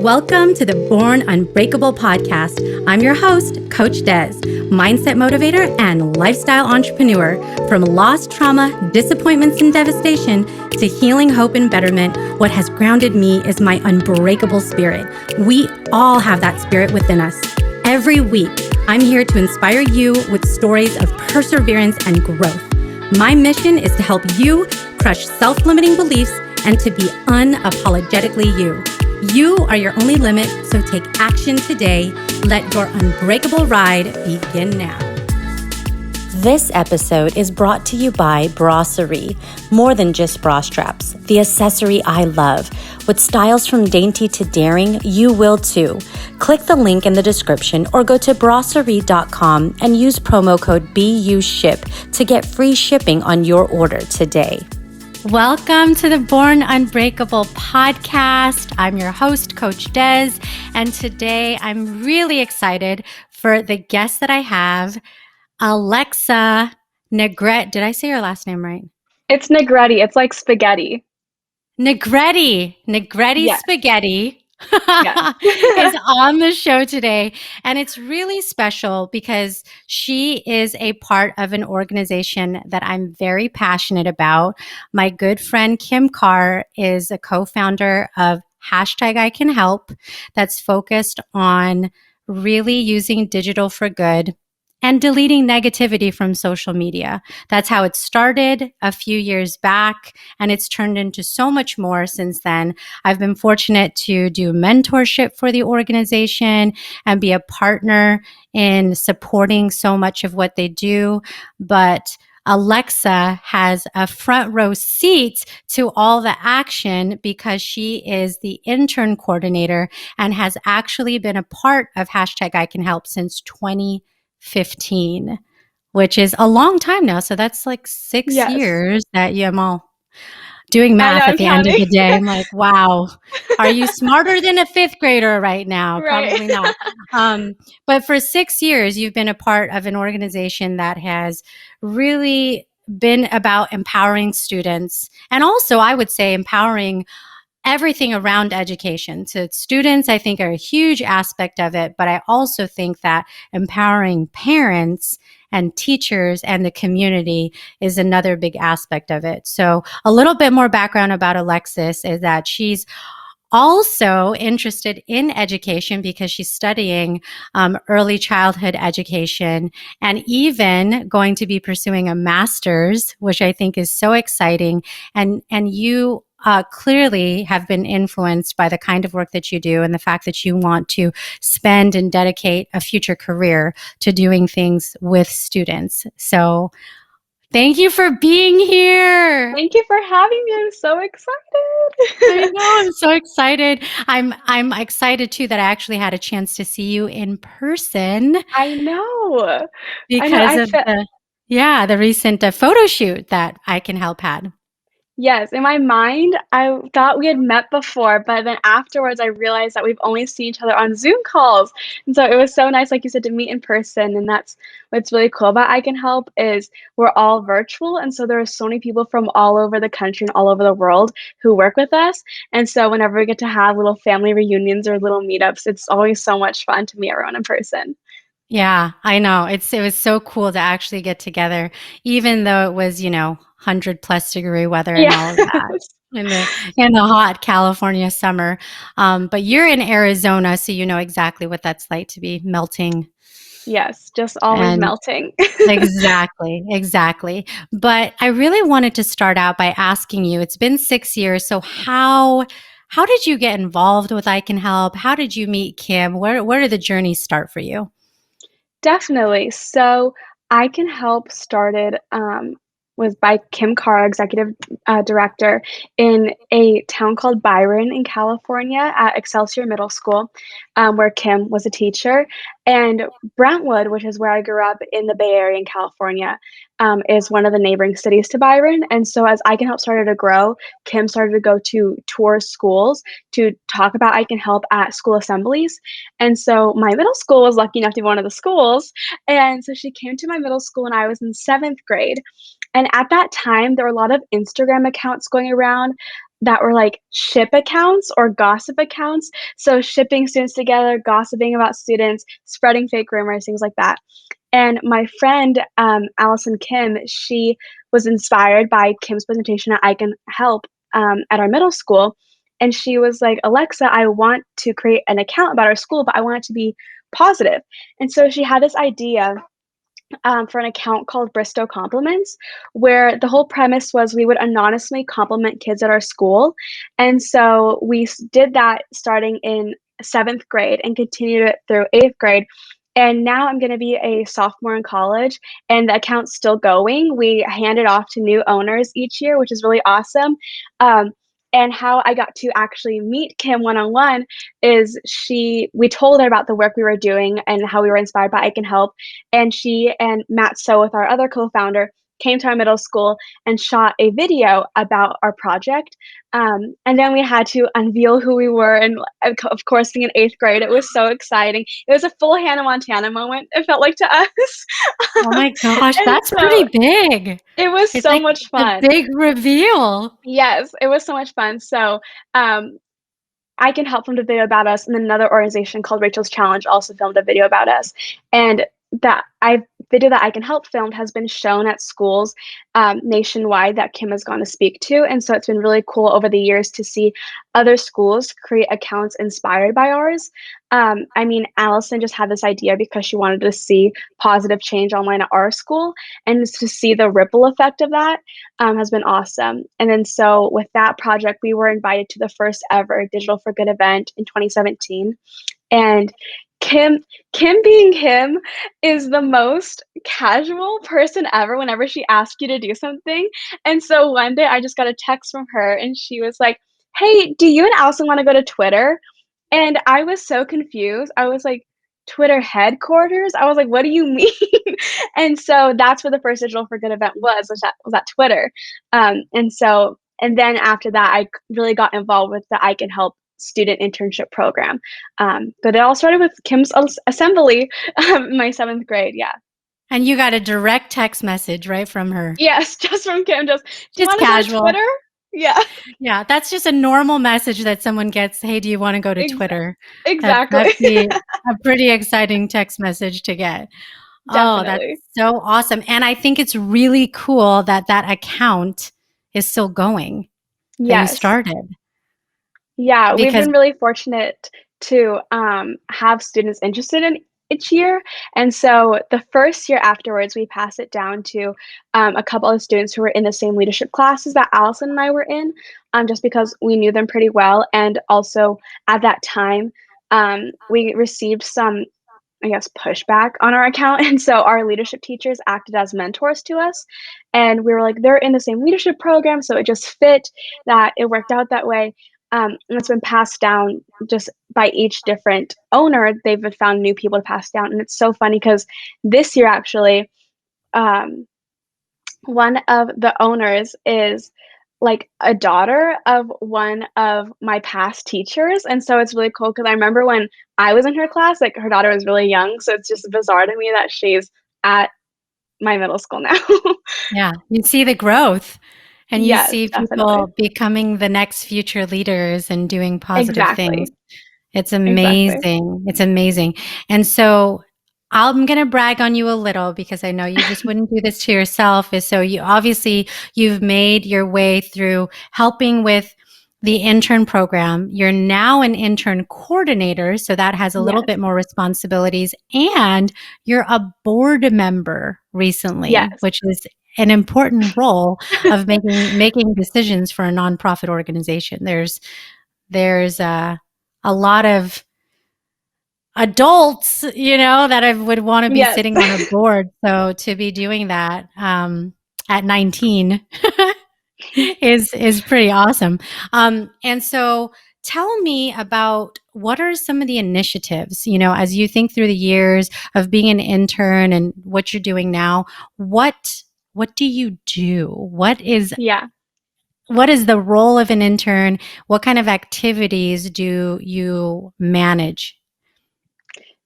Welcome to the Born Unbreakable podcast. I'm your host, Coach Des, mindset motivator and lifestyle entrepreneur. From lost trauma, disappointments, and devastation to healing, hope, and betterment, what has grounded me is my unbreakable spirit. We all have that spirit within us. Every week, I'm here to inspire you with stories of perseverance and growth. My mission is to help you crush self-limiting beliefs and to be unapologetically you. You are your only limit, so take action today. Let your unbreakable ride begin now. This episode is brought to you by Brasserie. More than just bra straps, the accessory I love. With styles from dainty to daring, you will too. Click the link in the description or go to brasserie.com and use promo code BUSHIP to get free shipping on your order today. Welcome to the Born Unbreakable podcast. I'm your host, Coach Des, and today I'm really excited for the guest that I have, Alexa Negrete. Did I say your last name right? It's Negrete. It's like spaghetti. Negrete Yes. Spaghetti Yes. is on the show today. And it's really special because she is a part of an organization that I'm very passionate about. My good friend Kim Carr is a co-founder of #ICanHelp that's focused on really using digital for good and deleting negativity from social media. That's how it started a few years back, and it's turned into so much more since then. I've been fortunate to do mentorship for the organization and be a partner in supporting so much of what they do. But Alexa has a front row seat to all the action because she is the intern coordinator and has actually been a part of #ICanHelp since 2015, which is a long time now. So that's like 6 Yes. years that I'm all doing math I know, at the I'm end of counting. the day. I'm like, wow, are you smarter than a fifth grader right now? Right. Probably not. But for 6 years, you've been a part of an organization that has really been about empowering students and also, I would say, empowering everything around education. So students, I think, are a huge aspect of it, but I also think that empowering parents and teachers and the community is another big aspect of it. So a little bit more background about Alexis is that she's also interested in education because she's studying early childhood education and even going to be pursuing a master's, which I think is so exciting. And you clearly have been influenced by the kind of work that you do and the fact that you want to spend and dedicate a future career to doing things with students. So thank you for being here. Thank you for having me. I'm so excited. I know, I'm so excited. I'm excited too that I actually had a chance to see you in person I know. because I of felt the recent photo shoot that ICanHelp had. yes. In my mind, I thought we had met before, but then afterwards, I realized that we've only seen each other on Zoom calls. And so it was so nice, like you said, to meet in person. And that's what's really cool about I Can Help is we're all virtual, and so there are so many people from all over the country and all over the world who work with us. And so whenever we get to have little family reunions or little meetups, it's always so much fun to meet everyone in person. Yeah, I know. It was so cool to actually get together, even though it was, 100+ degree weather and all of that Yes. in the hot California summer. But you're in Arizona, so you know exactly what that's like to be melting. Yes, just always And melting. exactly. But I really wanted to start out by asking you, it's been 6 years, so how did you get involved with I Can Help? How did you meet Kim? Where did the journey start for you? Definitely. So I Can Help started was by Kim Carr, executive director, in a town called Byron in California at Excelsior Middle School, where Kim was a teacher. And Brentwood, which is where I grew up in the Bay Area in California, is one of the neighboring cities to Byron. And so as I Can Help started to grow, Kim started to go to tour schools to talk about I Can Help at school assemblies. And so my middle school was lucky enough to be one of the schools. And so she came to my middle school when I was in 7th grade. And at that time, there were a lot of Instagram accounts going around that were like ship accounts or gossip accounts. So shipping students together, gossiping about students, spreading fake rumors, things like that. And my friend, Allison Kim, she was inspired by Kim's presentation at I Can Help at our middle school. And she was like, Alexa, I want to create an account about our school, but I want it to be positive. And so she had this idea for an account called Bristow Compliments, where the whole premise was we would anonymously compliment kids at our school. And so did that starting in seventh grade and continued it through eighth grade. And now I'm going to be a sophomore in college, and the account's still going. We hand it off to new owners each year, which is really awesome. Um, and how I got to actually meet Kim one on one is we told her about the work we were doing and how we were inspired by I Can Help, and she and Matt So, with our other co-founder, came to our middle school and shot a video about our project. And then we had to unveil who we were, and of course, being in eighth grade, it was so exciting. It was a full Hannah Montana moment, it felt like to us. Oh my gosh, And that's so pretty big. it was It's so like much a fun. big reveal. Yes, it was so much fun. So, I Can Help filmed a video about us, and then another organization called Rachel's Challenge also filmed a video about us. And that video that I Can Help filmed has been shown at schools nationwide that Kim has gone to speak to. And so it's been really cool over the years to see other schools create accounts inspired by ours. I mean, Allison just had this idea because she wanted to see positive change online at our school, and to see the ripple effect of that has been awesome. And then so with that project, we were invited to the first ever Digital for Good event in 2017. And Kim Kim being Kim is the most casual person ever whenever she asks you to do something. And so one day I just got a text from her, and she was like, "Hey, do you and Allison want to go to Twitter?" And I was so confused. I was like, "Twitter headquarters?" I was like, "What do you mean?" And so that's where the first Digital for Good event was at Twitter. And then after that, really got involved with the I Can Help student internship program. But it all started with Kim's assembly, my seventh grade. Yeah. And you got a direct text message right from her. Yes, just from Kim. Just, do you Just want to go to casual. Twitter? Yeah. Yeah, that's just a normal message that someone gets. Hey, do you want to go to Twitter? Exactly. That'd be a pretty exciting text message to get. Oh, that's Definitely. so awesome. And I think it's really cool that that account is still going, that you Yes. started, Yeah, we've because been really fortunate to have students interested in each year. And so the first year afterwards, we passed it down to a couple of students who were in the same leadership classes that Allison and I were in, just because we knew them pretty well. And also at that time, we received some, I guess, pushback on our account. And so our leadership teachers acted as mentors to us. And we were like, they're in the same leadership program. So it just fit that it worked out that way. And it's been passed down just by each different owner. They've found new people to pass down. And it's so funny because this year, actually, um, one of the owners is like a daughter of one of my past teachers. And so it's really cool because I remember when I was in her class, like her daughter was really young. So it's just bizarre to me that she's at my middle school now. yeah, you see the growth and you Yes, see definitely. people becoming the next future leaders and doing positive things. Exactly. It's Exactly. amazing. It's amazing. And so I'm going to brag on you a little because I know you just wouldn't do this to yourself. Is so you obviously you've made your way through helping with the intern program. You're now an intern coordinator, so that has a little Yes. bit more responsibilities, and you're a board member recently, Yes. which is an important role of making decisions for a nonprofit organization. There's a lot of adults, that I would want to be Yes. sitting on a board. So to be doing that at 19 is pretty awesome. And so tell me about what are some of the initiatives, as you think through the years of being an intern and what you're doing now, what do you do? Yeah, What is the role of an intern? What kind of activities do you manage?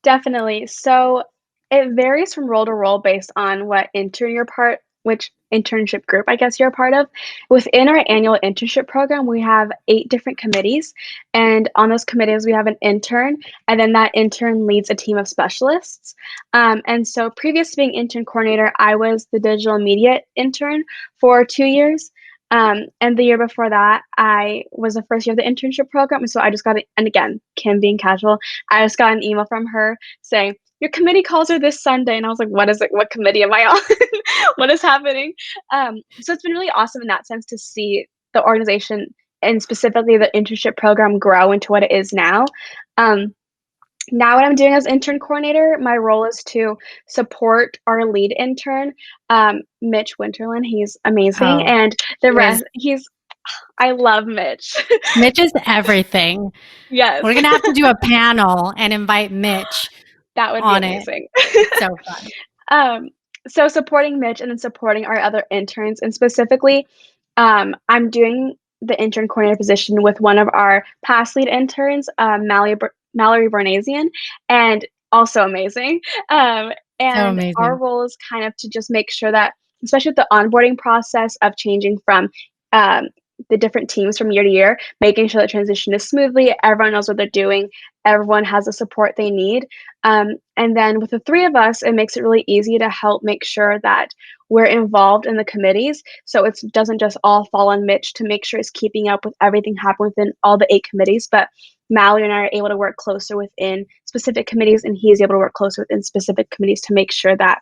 definitely. So it varies from role to role based on what intern you're part, which internship group, I guess you're a part of. Within our annual internship program, we have 8 different committees, and on those committees, we have an intern, and then that intern leads a team of specialists. And so previous to being intern coordinator, I was the digital media intern for 2 years. And the year before that, I was the first year of the internship program. So I just got it. And again, Kim being casual, I just got an email from her saying, your committee calls are this Sunday. And I was like, what is it? What committee am I on? What is happening? So it's been really awesome in that sense to see the organization and specifically the internship program grow into what it is now. Um, Now what I'm doing as intern coordinator, my role is to support our lead intern, Mitch Winterland. He's amazing, Oh, and the he is. rest he's I love Mitch. Mitch is everything. Yes, We're gonna have to do a panel and invite Mitch that would be on it. amazing. It's so fun. Um, so supporting Mitch and then supporting our other interns, and specifically, I'm doing the intern coordinator position with one of our past lead interns, Mallory Bernasian, and also amazing. So And our amazing. role is kind of to just make sure that, especially with the onboarding process of changing from um, the different teams from year to year, making sure the transition is smoothly, everyone knows what they're doing, everyone has the support they need. And then with the 3 of us, it makes it really easy to help make sure that we're involved in the committees. So it doesn't just all fall on Mitch to make sure he's keeping up with everything happening within all the 8 committees, but Mallory and I are able to work closer within specific committees, and he is able to work closer within specific committees to make sure that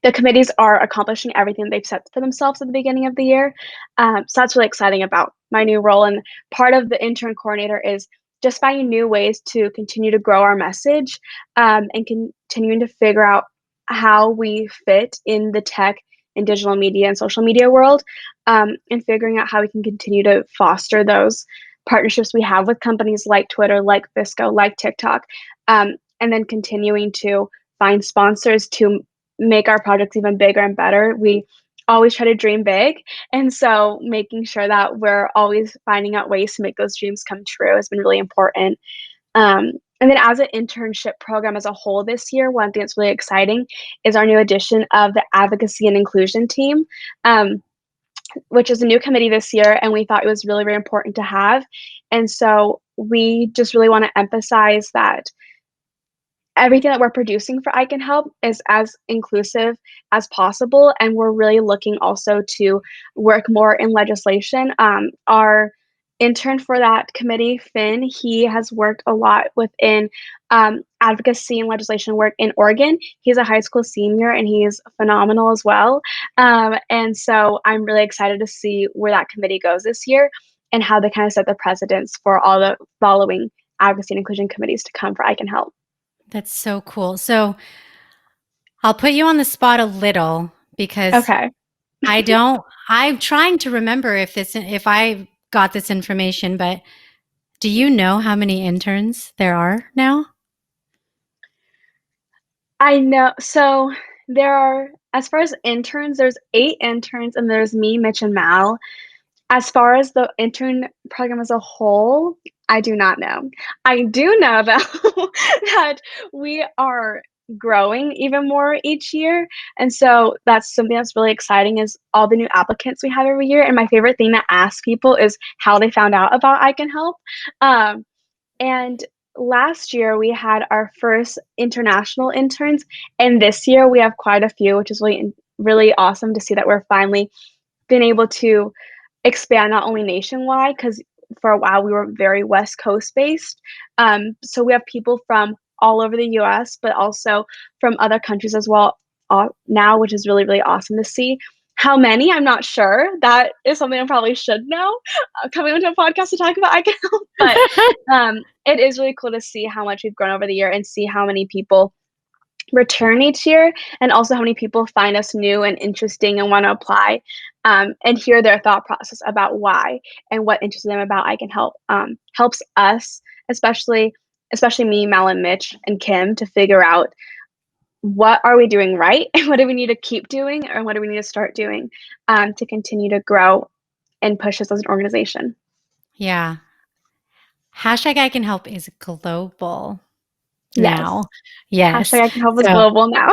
the committees are accomplishing everything they've set for themselves at the beginning of the year. So that's really exciting about my new role. And part of the intern coordinator is just finding new ways to continue to grow our message, and continuing to figure out how we fit in the tech and digital media and social media world, and figuring out how we can continue to foster those partnerships we have with companies like Twitter, like Visco, like TikTok, and then continuing to find sponsors to make our projects even bigger and better. We always try to dream big. And so making sure that we're always finding out ways to make those dreams come true has been really important. And then as an internship program as a whole this year, one thing that's really exciting is our new addition of the advocacy and inclusion team, which is a new committee this year. And we thought it was really, very important to have. And so we just really want to emphasize that everything that we're producing for I Can Help is as inclusive as possible, and we're really looking also to work more in legislation. Our intern for that committee, Finn, he has worked a lot within advocacy and legislation work in Oregon. He's a high school senior, and he's phenomenal as well. And so I'm really excited to see where that committee goes this year and how they kind of set the precedents for all the following advocacy and inclusion committees to come for I Can Help. That's so cool. So I'll put you on the spot a little because Okay. I'm trying to remember if I got this information, but do you know how many interns there are now? I know. So there are, as far as interns, there's 8 interns, and there's me, Mitch, and Mal. As far as the intern program as a whole, I do not know. I do know though that we are growing even more each year. And so that's something that's really exciting is all the new applicants we have every year. And my favorite thing to ask people is how they found out about I Can Help. Um, and last year we had our first international interns, and this year we have quite a few, which is really awesome to see that we're finally been able to expand not only nationwide, because for a while we were very West Coast based. So we have people from all over the US, but also from other countries as well now, which is really, really awesome to see. How many? I'm not sure. That is something I probably should know coming onto a podcast to talk about I Can Help. But it is really cool to see how much we've grown over the year and see how many people return each year, and also how many people find us new and interesting and want to apply, and hear their thought process about why and what interests them about I Can Help. Helps us, especially me, Mal, and Mitch, and Kim, to figure out what are we doing right and what do we need to keep doing or what do we need to start doing, to continue to grow and push us as an organization. Yeah. Hashtag I Can Help is global. Yes. now. Yes. Hashtag I can help is So global now.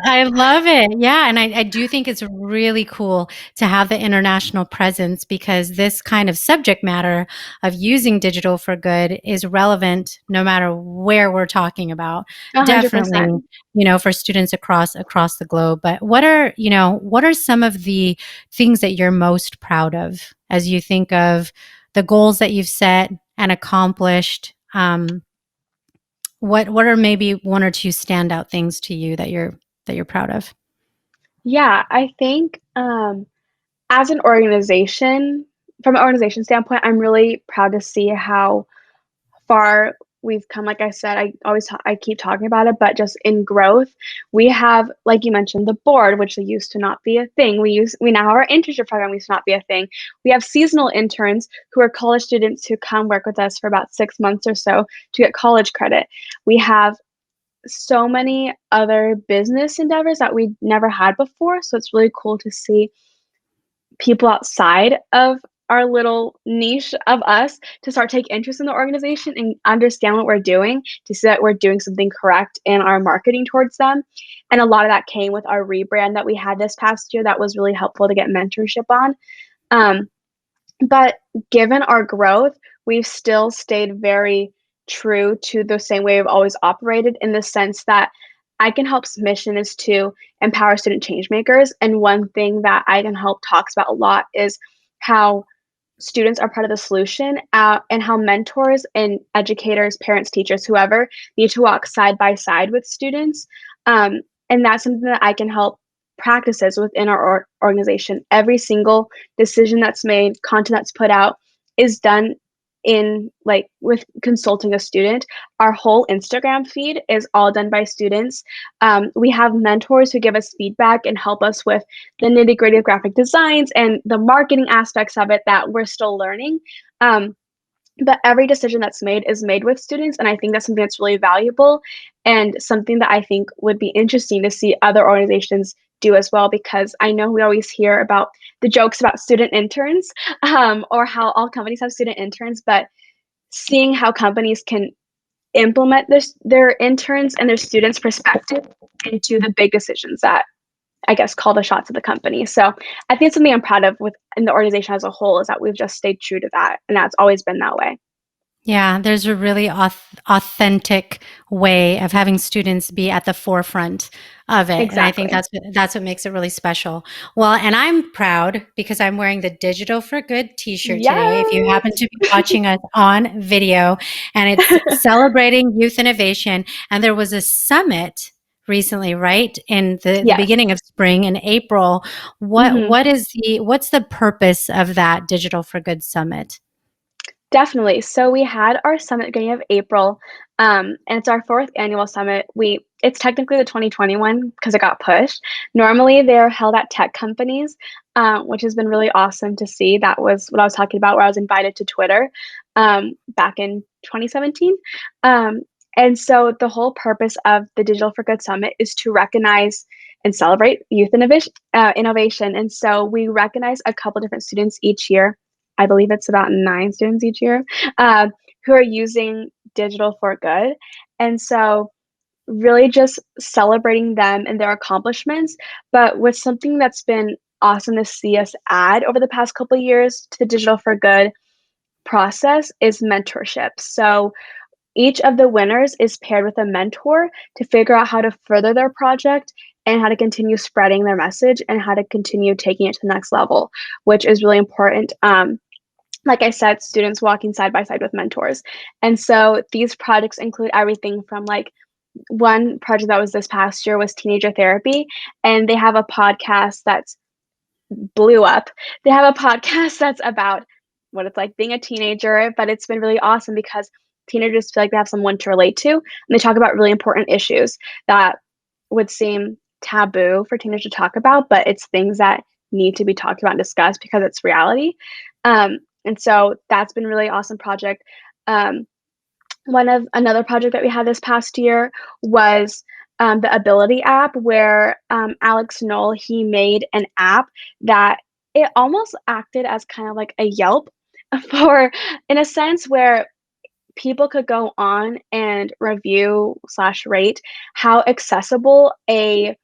I love it. Yeah. And I do think it's really cool to have the international presence because this kind of subject matter of using digital for good is relevant no matter where we're talking about. Definitely, 100%. for students across the globe. But what are some of the things that you're most proud of as you think of the goals that you've set and accomplished? What are maybe one or two standout things to you that you're proud of? Yeah, I think, as an organization from an organization standpoint, I'm really proud to see how far we've come. Like I said, I keep talking about it, but just in growth, we have, like you mentioned, the board, which used to not be a thing. We now have our internship program, used to not be a thing. We have seasonal interns who are college students who come work with us for about 6 months or so to get college credit. We have so many other business endeavors that we never had before. So it's really cool to see people outside of our little niche of us to start take interest in the organization and understand what we're doing, to see that we're doing something correct in our marketing towards them. And a lot of that came with our rebrand that we had this past year that was really helpful to get mentorship on. Um, but given our growth, we've still stayed very true to the same way we've always operated in the sense that I Can Help's mission is to empower student change makers. And one thing that I Can Help talks about a lot is how students are part of the solution, and how mentors and educators, parents, teachers, whoever, need to walk side by side with students. And that's something that I Can Help practices within our organization. Every single decision that's made, content that's put out, is done in like with consulting a student. Our whole Instagram feed is all done by students. We have mentors who give us feedback and help us with the nitty gritty of graphic designs and the marketing aspects of it that we're still learning. But every decision that's made is made with students, and I think that's something that's really valuable and something that I think would be interesting to see other organizations do as well, because I know we always hear about the jokes about student interns, or how all companies have student interns, but seeing how companies can implement their interns and their students' perspective into the big decisions that I guess call the shots of the company. So I think it's something I'm proud of with in the organization as a whole is that we've just stayed true to that, and that's always been that way. Yeah, there's a really authentic way of having students be at the forefront of it, and I think Exactly. that's what makes it really special. Well, and I'm proud because I'm wearing the Digital for Good T-shirt today. If you happen Yes. to be watching us on video, and it's celebrating youth innovation, and there was a summit recently, right in the Yes. beginning of spring in April. Mhm. What's the purpose of that Digital for Good summit? Definitely. So we had our summit beginning of April, and it's our fourth annual summit. It's technically the 2021 because it got pushed. Normally, they're held at tech companies, which has been really awesome to see. That was what I was talking about, where I was invited to Twitter back in 2017. Um, and so the whole purpose of the Digital for Good Summit is to recognize and celebrate youth innovation. And so we recognize a couple different students each year. I believe it's about 9 students each year, who are using digital for good. And so really just celebrating them and their accomplishments, but with something that's been awesome to see us add over the past couple of years to the digital for good process is mentorship. So each of the winners is paired with a mentor to figure out how to further their project and how to continue spreading their message and how to continue taking it to the next level, which is really important. Like I said, students walking side by side with mentors. And so these projects include everything from like one project that was this past year was teenager therapy, and they have a podcast that's blew up. They have a podcast that's about what it's like being a teenager, but it's been really awesome because teenagers feel like they have someone to relate to, and they talk about really important issues that would seem taboo for teenagers to talk about, but it's things that need to be talked about and discussed because it's reality. And so that's been a really awesome project. Um, One of another project that we had this past year was the Ability app, where Alex Knoll he made an app that it almost acted as kind of like a Yelp for, in a sense, where people could go on and review/rate how accessible a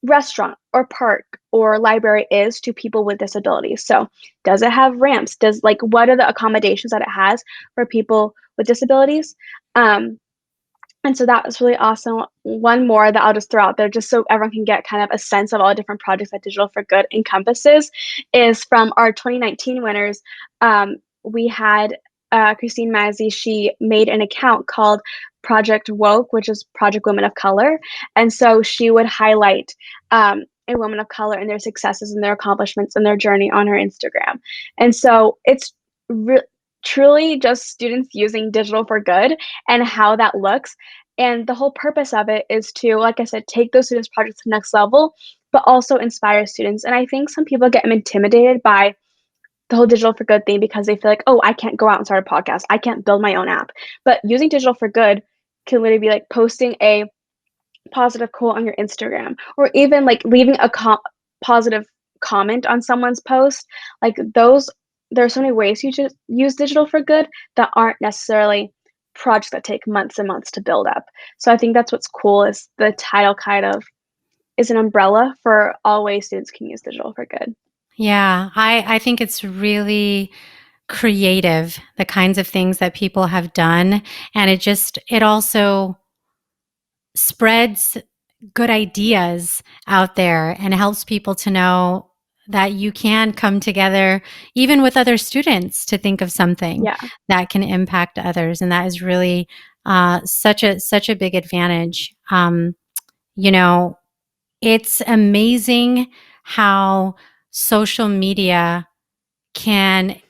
restaurant or park or library is to people with disabilities. So, does it have ramps? What are the accommodations that it has for people with disabilities? Um, and so that was really awesome. One more that I'll just throw out there just so everyone can get kind of a sense of all the different projects that Digital for Good encompasses is from our 2019 winners. We had Christine Mazzi. She made an account called Project Woke, which is Project Women of Color. And so she would highlight a woman of color and their successes and their accomplishments and their journey on her Instagram. And so it's truly just students using Digital for Good and how that looks. And the whole purpose of it is to, like I said, take those students' projects to the next level, but also inspire students. And I think some people get intimidated by the whole Digital for Good thing because they feel like, oh, I can't go out and start a podcast. I can't build my own app. But using Digital for Good can literally be like posting a positive quote on your Instagram or even like leaving a positive comment on someone's post. Like those, there are so many ways you just use Digital for Good that aren't necessarily projects that take months and months to build up. So I think that's what's cool is the title kind of is an umbrella for all ways students can use Digital for Good. Yeah, I think it's really creative, the kinds of things that people have done. And it also spreads good ideas out there and helps people to know that you can come together even with other students to think of something Yeah. that can impact others. And that is really such a big advantage. You know, it's amazing how social media can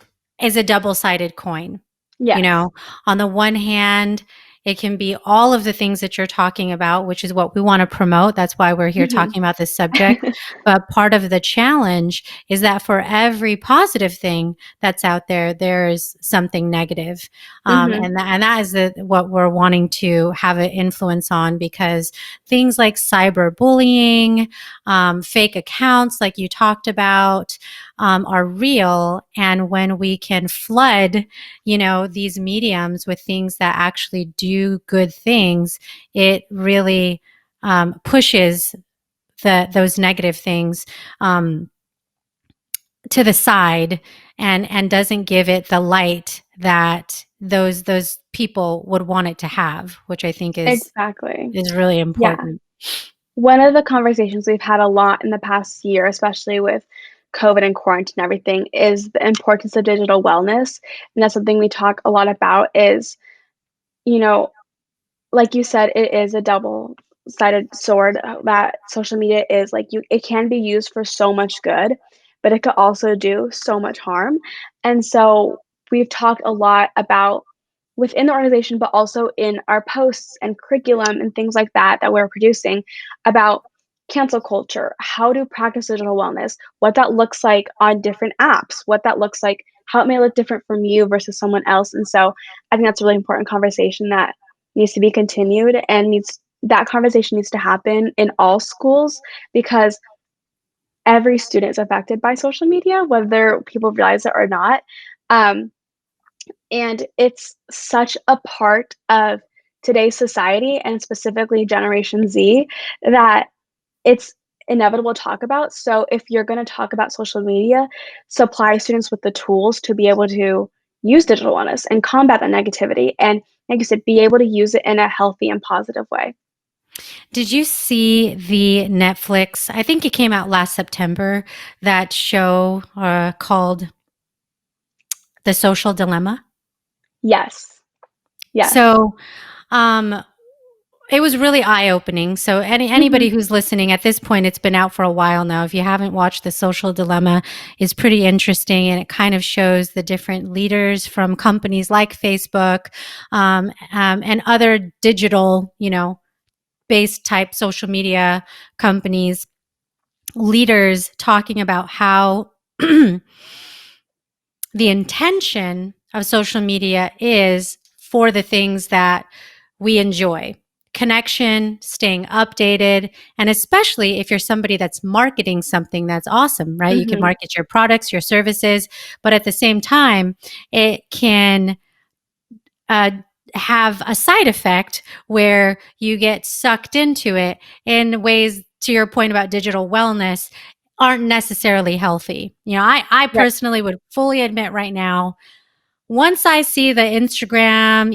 is a double-sided coin. You Yes. know, on the one hand, it can be all of the things that you're talking about, which is what we want to promote. That's why we're here Mhm. talking about this subject. But part of the challenge is that for every positive thing that's out there, there's something negative. Mhm. And that is what we're wanting to have an influence on because things like cyberbullying, fake accounts, like you talked about, are real. And when we can flood, these mediums with things that actually do good things, it really pushes those negative things to the side and doesn't give it the light that those people would want it to have, which I think Exactly. is really Yeah. important. One of the conversations we've had a lot in the past year, especially with COVID and quarantine and everything, is the importance of digital wellness. And that's something we talk a lot about is, you know, like you said, it is a double-sided sword, that social media is like it can be used for so much good, but it could also do so much harm. And so we've talked a lot about within the organization, but also in our posts and curriculum and things like that that we're producing about cancel culture, how to practice digital wellness, what that looks like on different apps, what that looks like, how it may look different from you versus someone else. And so I think that's a really important conversation that needs to be continued and that conversation needs to happen in all schools because every student is affected by social media, whether people realize it or not. Um, and it's such a part of today's society and specifically Generation Z that it's inevitable to talk about. So if you're going to talk about social media, supply students with the tools to be able to use digital wellness and combat that negativity. And like you said, be able to use it in a healthy and positive way. Did you see the Netflix? I think it came out last September. That show called The Social Dilemma. Yes. Yes. So um, it was really eye opening. So anybody Mhm. who's listening at this point, it's been out for a while now. If you haven't watched The Social Dilemma, is pretty interesting, and it kind of shows the different leaders from companies like Facebook and other digital, based type social media companies, leaders talking about how the intention of social media is for the things that we enjoy: connection, staying updated, and especially if you're somebody that's marketing something that's awesome, right? You can Mhm. market your products, your services, but at the same time, it can have a side effect where you get sucked into it in ways, to your point about digital wellness, aren't necessarily healthy. I Right. personally would fully admit right now, once I see the Instagram,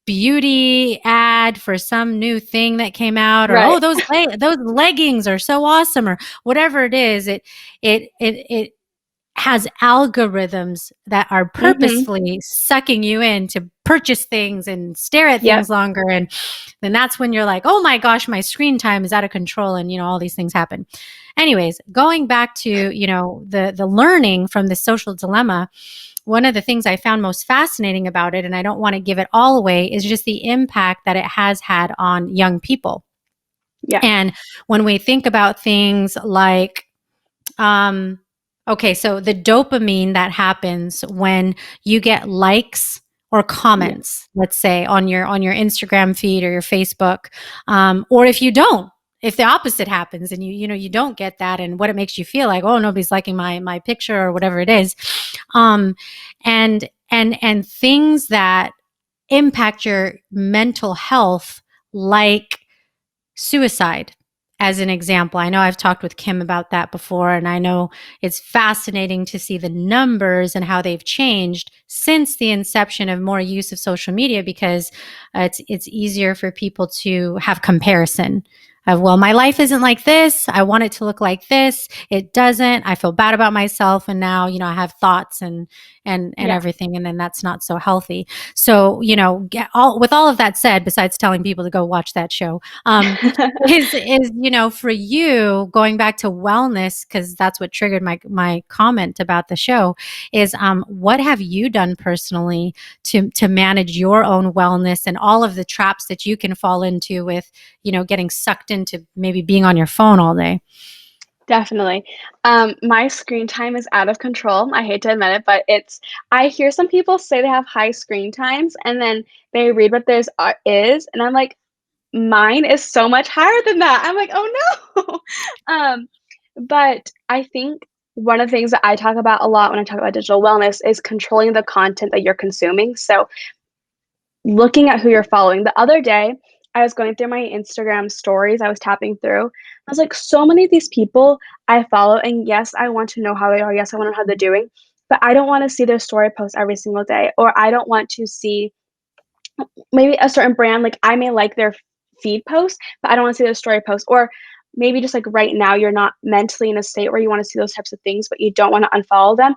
beauty ad for some new thing that came out, or Right. those leggings are so awesome, or whatever it is, it has algorithms that are Mhm. purposefully sucking you in to purchase things and stare at Yep. things longer. And then that's when you're like, oh my gosh, my screen time is out of control. And, all these things happen. Anyways, going back to, the learning from the social dilemma, one of the things I found most fascinating about it, and I don't want to give it all away, is just the impact that it has had on young people. Yeah. And when we think about things like, um, okay, so the dopamine that happens when you get likes or Yeah. comments, let's say on your Instagram feed or your Facebook, or if you don't, if the opposite happens and you don't get that, and what it makes you feel like, oh, nobody's liking my picture or whatever it is, um, and things that impact your mental health, like suicide, as an example. I know I've talked with Kim about that before, and I know it's fascinating to see the numbers and how they've changed since the inception of more use of social media, because it's easier for people to have comparison of, well, my life isn't like this, I want it to look like this, it doesn't, I feel bad about myself, and now I have thoughts and Yeah. everything, and then that's not so healthy. So with all of that said, besides telling people to go watch that show, is for you, going back to wellness, because that's what triggered my comment about the show, is what have you done personally to manage your own wellness and all of the traps that you can fall into with getting sucked into maybe being on your phone all day? Definitely. My screen time is out of control. I hate to admit it, but I hear some people say they have high screen times, and then they read what theirs is, and I'm like, mine is so much higher than that. I'm like, oh no. But I think one of the things that I talk about a lot when I talk about digital wellness is controlling the content that you're consuming. So looking at who you're following. The other day, I was going through my Instagram stories, I was tapping through. I was like, so many of these people I follow, and yes, I want to know how they are. Yes, I want to know how they're doing, but I don't want to see their story post every single day, or I don't want to see maybe a certain brand. Like I may like their feed post, but I don't want to see their story post. Or maybe just like right now, you're not mentally in a state where you want to see those types of things, but you don't want to unfollow them.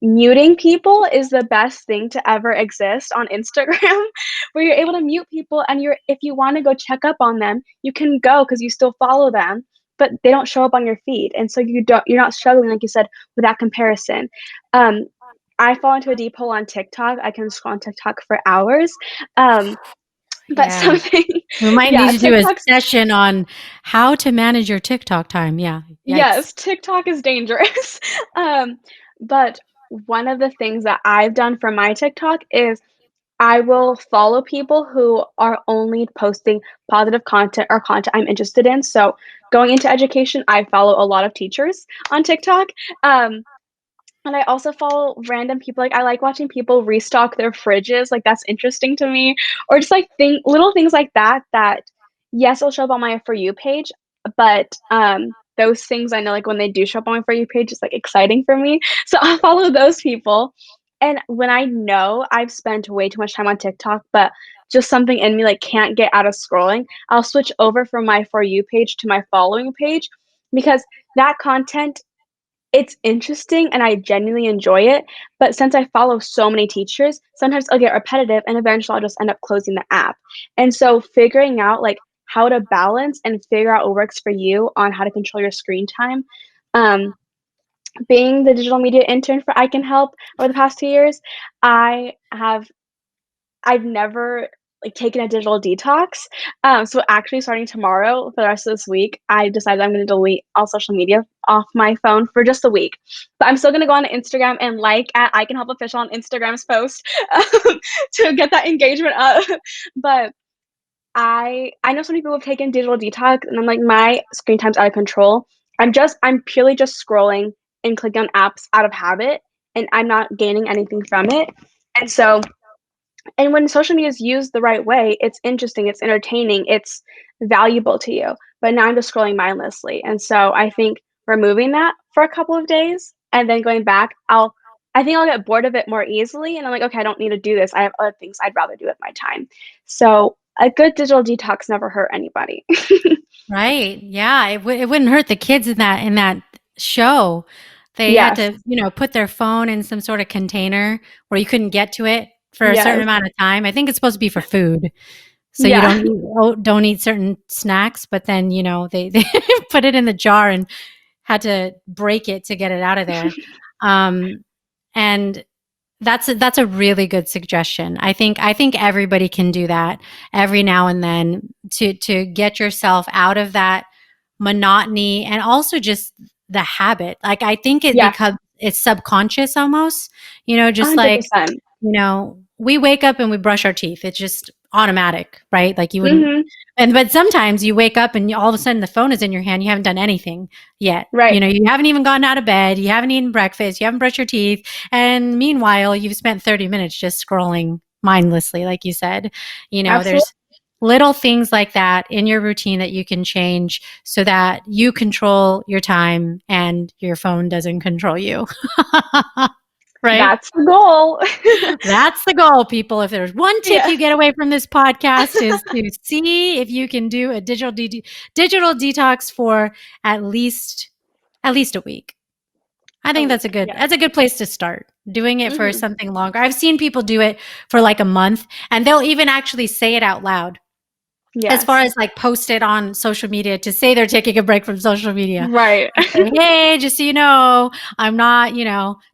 Muting people is the best thing to ever exist on Instagram, where you're able to mute people, and if you wanna go check up on them, you can go because you still follow them, but they don't show up on your feed, and so you're not struggling, like you said, with that comparison. Um, I fall into a deep hole on TikTok. I can scroll on TikTok for hours, um, but Yeah, something we might yeah, need to do a TikTok's session on how to manage your TikTok time. Yeah, yikes. yes, TikTok is dangerous. Um, but one of the things that I've done for my TikTok is I will follow people who are only posting positive content or content I'm interested in. So going into education, I follow a lot of teachers on TikTok. Um, and I also follow random people. Like I like watching people restock their fridges. Like that's interesting to me. Or just like little things like that that yes, it'll show up on my For You page, but those things I know like when they do show up on my For You page, it's like exciting for me. So I'll follow those people. And when I know I've spent way too much time on TikTok, but just something in me like can't get out of scrolling, I'll switch over from my For You page to my following page because that content it's interesting and I genuinely enjoy it, but since I follow so many teachers, sometimes I'll get repetitive and eventually I'll just end up closing the app. And so figuring out like how to balance and figure out what works for you on how to control your screen time. Um, being the digital media intern for I Can Help over the past 2 years, I have I've never, like, taken a digital detox. So actually starting tomorrow for the rest of this week, I decided I'm gonna delete all social media off my phone for just a week. But I'm still gonna go on Instagram and like at I Can Help Official on Instagram's post, to get that engagement up. But I know some people have taken digital detox, and I'm like, my screen time's out of control. I'm purely just scrolling and clicking on apps out of habit, and I'm not gaining anything from it. And so And when social media is used the right way, it's interesting, it's entertaining, it's valuable to you. But now I'm just scrolling mindlessly. And so I think removing that for a couple of days and then going back, I think I'll get bored of it more easily. And I'm like, okay, I don't need to do this. I have other things I'd rather do with my time. So a good digital detox never hurt anybody. Right. Yeah. It wouldn't hurt the kids in that show. They had Yes. to, put their phone in some sort of container where you couldn't get to it for a certain Yes. amount of time. I think it's supposed to be for food. So you Yeah. don't eat certain snacks, but then, they put it in the jar and had to break it to get it out of there. Um, and that's a really good suggestion. I think everybody can do that every now and then to get yourself out of that monotony and also just the habit. Like I think it Yeah. becomes it's subconscious almost, just like, 100%. we wake up and we brush our teeth. It's just automatic, right? Like you wouldn't Mhm. but sometimes you wake up and all of a sudden the phone is in your hand. You haven't done anything yet. Right. You haven't even gotten out of bed. You haven't eaten breakfast. You haven't brushed your teeth. And meanwhile, you've spent 30 minutes just scrolling mindlessly, like you said. Absolutely. There's little things like that in your routine that you can change so that you control your time and your phone doesn't control you. Right? That's the goal. That's the goal, people. If there's one tip Yeah. you get away from this podcast is to see if you can do a digital detox for at least a week. I A think week. Yes. that's a good place to start. Doing it for Mhm. something longer. I've seen people do it for like a month and they'll even actually say it out loud. As far Yes. as like post it on social media to say they're taking a break from social media. Right. And say, hey, just so you know, I'm not,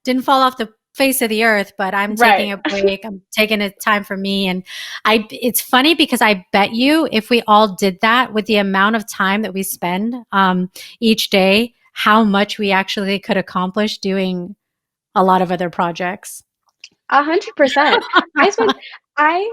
didn't fall off the face of the earth, but I'm Right. taking a break. I'm taking a time for me. And it's funny because I bet you if we all did that with the amount of time that we spend each day, how much we actually could accomplish doing a lot of other projects. 100%. I spent I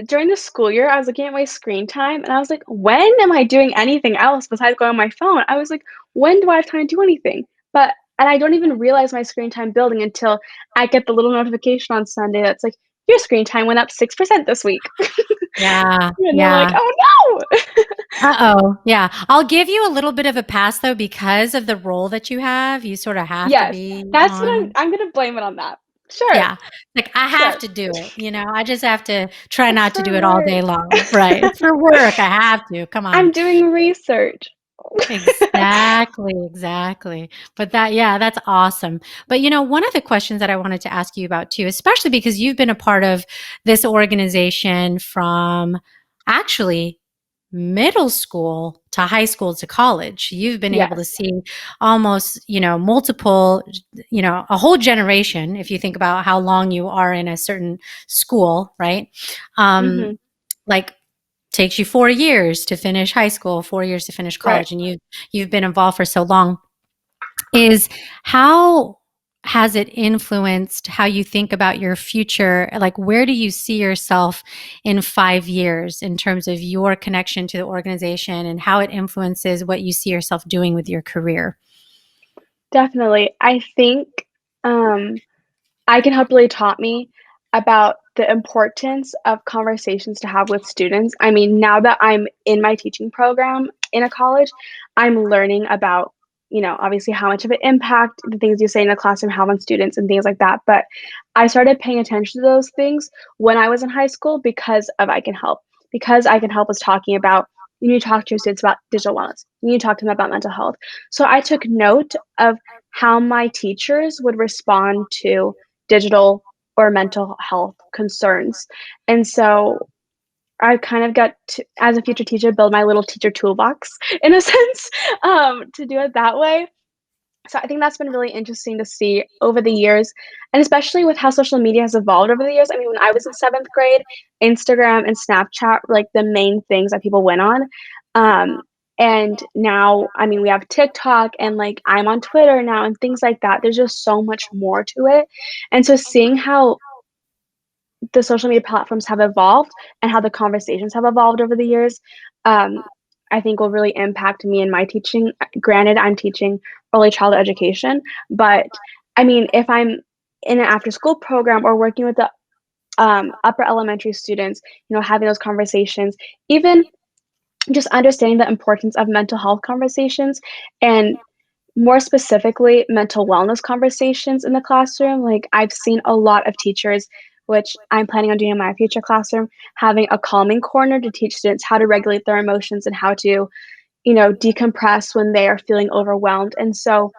during the school year, I was looking at my screen time and I was like, "When am I doing anything else besides going on my phone?" I was like, "When do I have time to do anything?" But and I don't even realize my screen time building until I get the little notification on Sunday that's like, "Your screen time went up 6% this week." Yeah, And you're like, yeah. "Oh, no." Uh-oh. Yeah. I'll give you a little bit of a pass though because of the role that you have. You sort of have to Yes. be That's what on. I'm gonna blame it on that. Sure. Yeah. Like I have Sure. to do it, I just have to try It's not to for do it all work. day long. Right. It's for work. I have to. Come on. I'm doing research. Exactly, exactly. But yeah, that's awesome. But one of the questions that I wanted to ask you about too, especially because you've been a part of this organization from actually middle school to high school to college. You've been able to Yes. see almost, multiple, a whole generation, if you think about how long you are in a certain school, right? Um, Mhm. like takes you 4 years to finish high school, 4 years to finish Right. college, and you've been involved for so long. Is how has it influenced how you think about your future? Like, where do you see yourself in 5 years in terms of your connection to the organization and how it influences what you see yourself doing with your career? Definitely. I think, um, I can help really taught me about the importance of conversations to have with students. I mean, now that I'm in my teaching program in a college, I'm learning about, obviously how much of an impact the things you say in the classroom have on students and things like that. But I started paying attention to those things when I was in high school because of I Can Help. Because I Can Help was talking about you need to talk to your students about digital wellness. You need to talk to them about mental health. So I took note of how my teachers would respond to digital or mental health concerns. And so I kind of got to, as a future teacher, build my little teacher toolbox in a sense, to do it that way. So I think that's been really interesting to see over the years, and especially with how social media has evolved over the years. I mean, when I was in seventh grade, Instagram and Snapchat were like the main things that people went on. Um, and now, I mean, we have TikTok and like I'm on Twitter now and things like that. There's just so much more to it. And so seeing how the social media platforms have evolved and how the conversations have evolved over the years, um, I think will really impact me in my teaching. Granted, I'm teaching early childhood education, but I mean, if I'm in an after school program or working with upper elementary students, having those conversations, even just understanding the importance of mental health conversations and more specifically mental wellness conversations in the classroom. Like I've seen a lot of teachers, which I'm planning on doing in my future classroom, having a calming corner to teach students how to regulate their emotions and how to, decompress when they are feeling overwhelmed. And so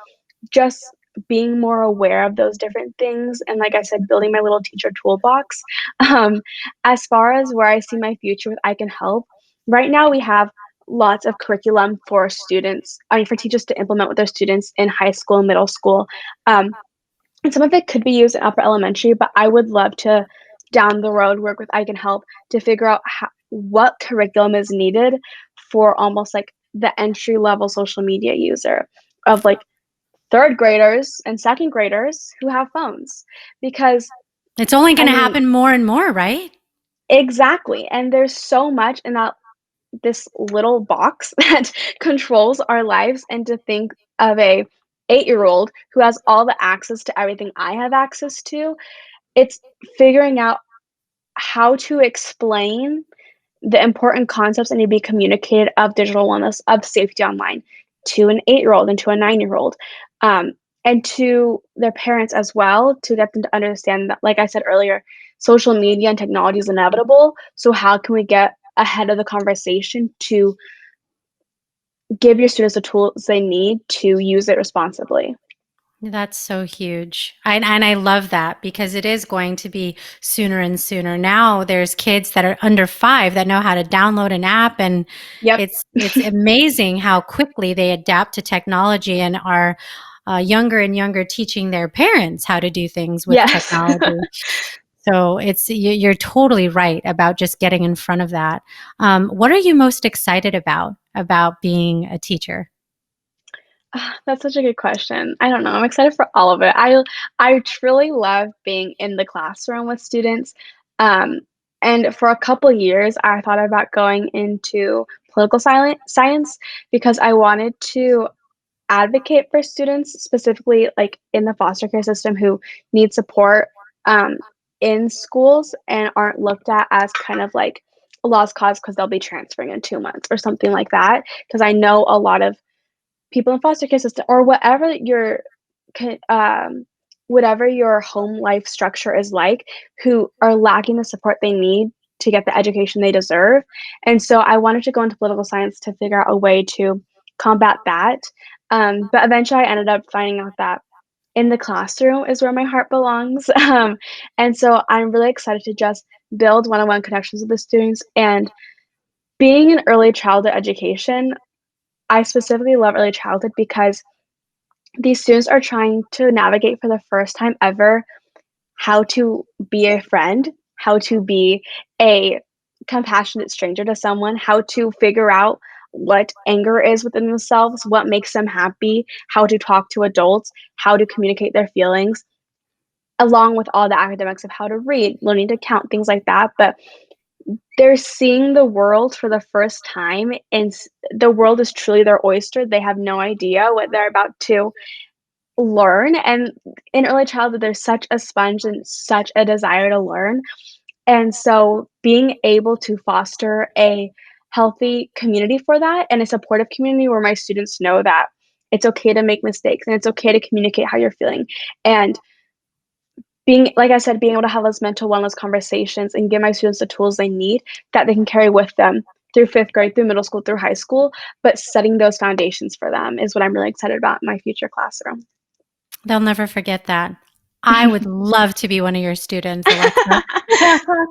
just being more aware of those different things and, like I said, building my little teacher toolbox. Um, as far as where I see my future with I Can Help, right now we have lots of curriculum for students, for teachers to implement with their students in high school and middle school. Um, and some of it could be used in upper elementary, but I would love to down the road work with I Can Help to figure out what curriculum is needed for almost like the entry level social media user of like third graders and second graders who have phones. Because, It's only going I to mean, happen more and more, right? exactly. And there's so much in this little box that controls our lives. And to think of a 8-year-old who has all the access to everything I have access to, it's figuring out how to explain the important concepts that need to be communicated of digital wellness, of safety online to an 8-year-old and to a 9-year-old, and to their parents as well, to get them to understand that, like I said earlier, social media and technology is inevitable. So how can we get ahead of the conversation to give your students the tools they need to use it responsibly? That's so huge. And I love that because it is going to be sooner and sooner. Now there's kids that are under 5 that know how to download an app, and Yep. it's amazing how quickly they adapt to technology and are younger and younger teaching their parents how to do things with Yes. technology. So you're totally right about just getting in front of that. What are you most excited about being a teacher? That's such a good question. I don't know. I'm excited for all of it. I truly love being in the classroom with students. Um, and for a couple years, I thought about going into political science because I wanted to advocate for students, specifically like in the foster care system, who need support um, in schools and aren't looked at as kind of like a lost cause because they'll be transferring in 2 months or something like that. Because I know a lot of people in foster care system or um, whatever your home life structure is like, who are lacking the support they need to get the education they deserve. And so I wanted to go into political science to figure out a way to combat that. But eventually I ended up finding out that in the classroom is where my heart belongs. And so I'm really excited to just build one-on-one connections with the students. And being in early childhood education, I specifically love early childhood because these students are trying to navigate for the first time ever how to be a friend, how to be a compassionate stranger to someone, how to figure out what anger is within themselves, what makes them happy, how to talk to adults, how to communicate their feelings, along with all the academics of how to read, learning to count, things like that. But they're seeing the world for the first time, and the world is truly their oyster. They have no idea what they're about to learn. And in early childhood, there's such a sponge and such a desire to learn. And so being able to foster a healthy community for that and a supportive community where my students know that it's okay to make mistakes and it's okay to communicate how you're feeling. And being, like I said, being able to have those mental wellness conversations and give my students the tools they need that they can carry with them through 5th grade, through middle school, through high school, but setting those foundations for them is what I'm really excited about in my future classroom. They'll never forget that. I would love to be one of your students, Alexa.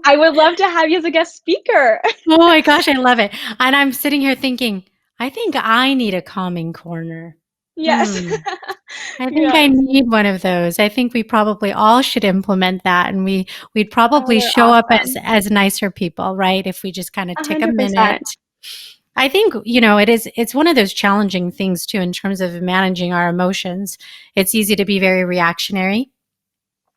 I would love to have you as a guest speaker. Oh my gosh, I love it. And I'm sitting here thinking, I think I need a calming corner. Yes. Hmm. I think I Yes. need one of those. I think we probably all should implement that, and we'd Oh, probably they're show up awesome. as nicer people, right? If we just kind of take a minute. 100%. I think, it's one of those challenging things too in terms of managing our emotions. It's easy to be very reactionary.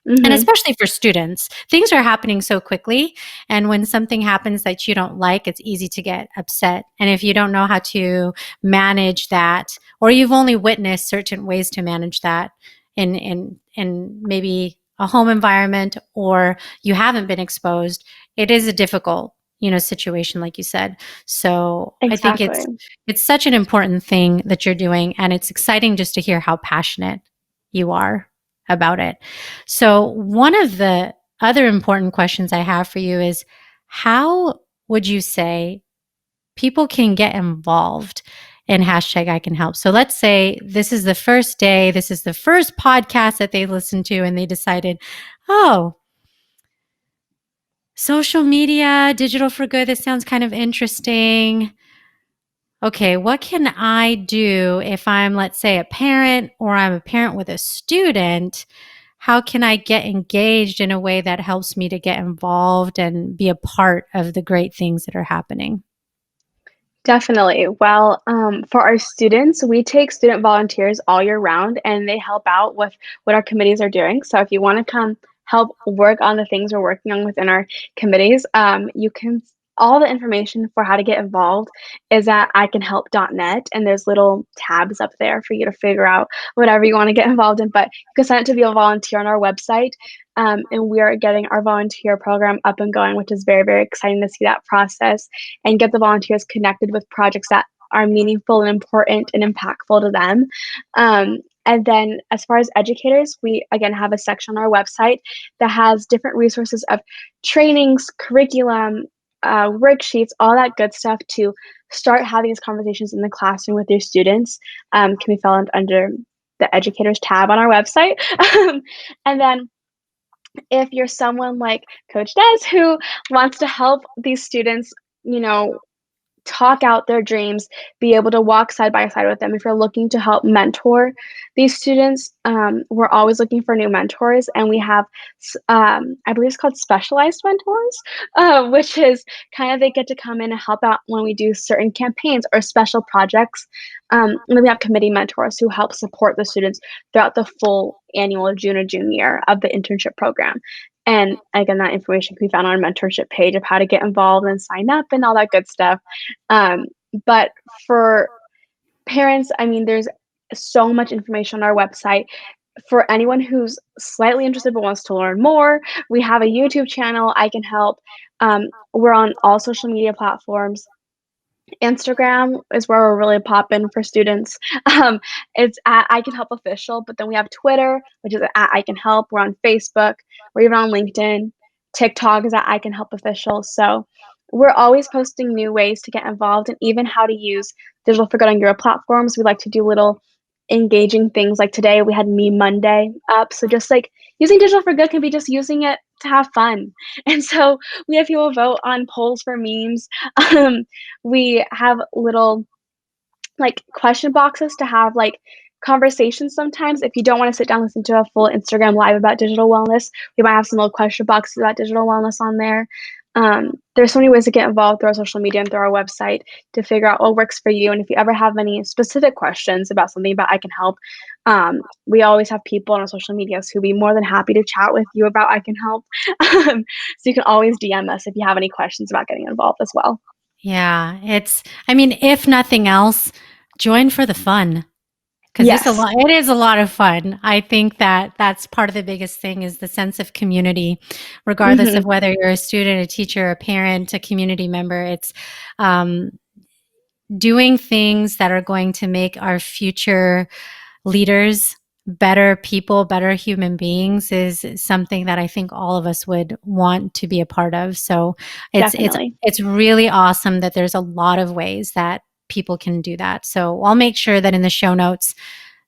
And Mhm. especially for students, things are happening so quickly. And when something happens that you don't like, it's easy to get upset. And if you don't know how to manage that, or you've only witnessed certain ways to manage that in maybe a home environment or you haven't been exposed, it is a difficult, situation, like you said. So I think Exactly. it's such an important thing that you're doing, and it's exciting just to hear how passionate you are about it. So one of the other important questions I have for you is, how would you say people can get involved in hashtag I can help? So let's say this is the first day, this is the first podcast that they listened to, and they decided, oh, social media, digital for good, this sounds kind of interesting. Okay, what can I do if I'm, let's say, a parent or I'm a parent with a student? How can I get engaged in a way that helps me to get involved and be a part of the great things that are happening? Definitely. Well, for our students, we take student volunteers all year round, and they help out with what our committees are doing. So if you want to come help work on the things we're working on within our committees, you can. All the information for how to get involved is at icanhelp.net, and there's little tabs up there for you to figure out whatever you want to get involved in. But you can sign up to be a volunteer on our website. And we are getting our volunteer program up and going, which is very, very exciting to see that process and get the volunteers connected with projects that are meaningful and important and impactful to them. And then, as far as educators, we again have a section on our website that has different resources of trainings, curriculum, worksheets, all that good stuff to start having these conversations in the classroom with your students. Can be found under the educators tab on our website. And then if you're someone like Coach Des who wants to help these students, you know, talk out their dreams, be able to walk side by side with them. If you're looking to help mentor these students, we're always looking for new mentors, and we have, I believe it's called specialized mentors, which is kind of they get to come in and help out when we do certain campaigns or special projects. And then we have committee mentors who help support the students throughout the full annual June year of the internship program. And again, that information can be found on our mentorship page of how to get involved and sign up and all that good stuff. Um, but for parents, I mean, there's so much information on our website. For anyone who's slightly interested but wants to learn more, we have a YouTube channel, I Can Help. We're on all social media platforms. Instagram is where we're really popping for students. It's at I Can Help Official, but then we have Twitter, which is at I Can Help. We're on Facebook. We're even on LinkedIn. TikTok is at I Can Help Official. So we're always posting new ways to get involved and even how to use digital for good on your platforms. We like to do little engaging things like today we had Meme Monday up. So just like using digital for good can be just using it to have fun. And so we have people vote on polls for memes. Um, we have little like question boxes to have like conversations sometimes. If you don't want to sit down and listen to a full Instagram live about digital wellness, we might have some little question boxes about digital wellness on there. There's so many ways to get involved through our social media and through our website to figure out what works for you. And if you ever have any specific questions about something about I Can Help, we always have people on our social medias who'd be more than happy to chat with you about I Can Help. So you can always DM us if you have any questions about getting involved as well. Yeah, I mean, if nothing else, join for the fun. Because Yes. it is a lot of fun. I think that that's part of the biggest thing is the sense of community, regardless Hmm. of whether you're a student, a teacher, a parent, a community member. It's um, doing things that are going to make our future leaders better people, better human beings is something that I think all of us would want to be a part of. So Definitely. it's really awesome that there's a lot of ways that people can do that. So I'll make sure that in the show notes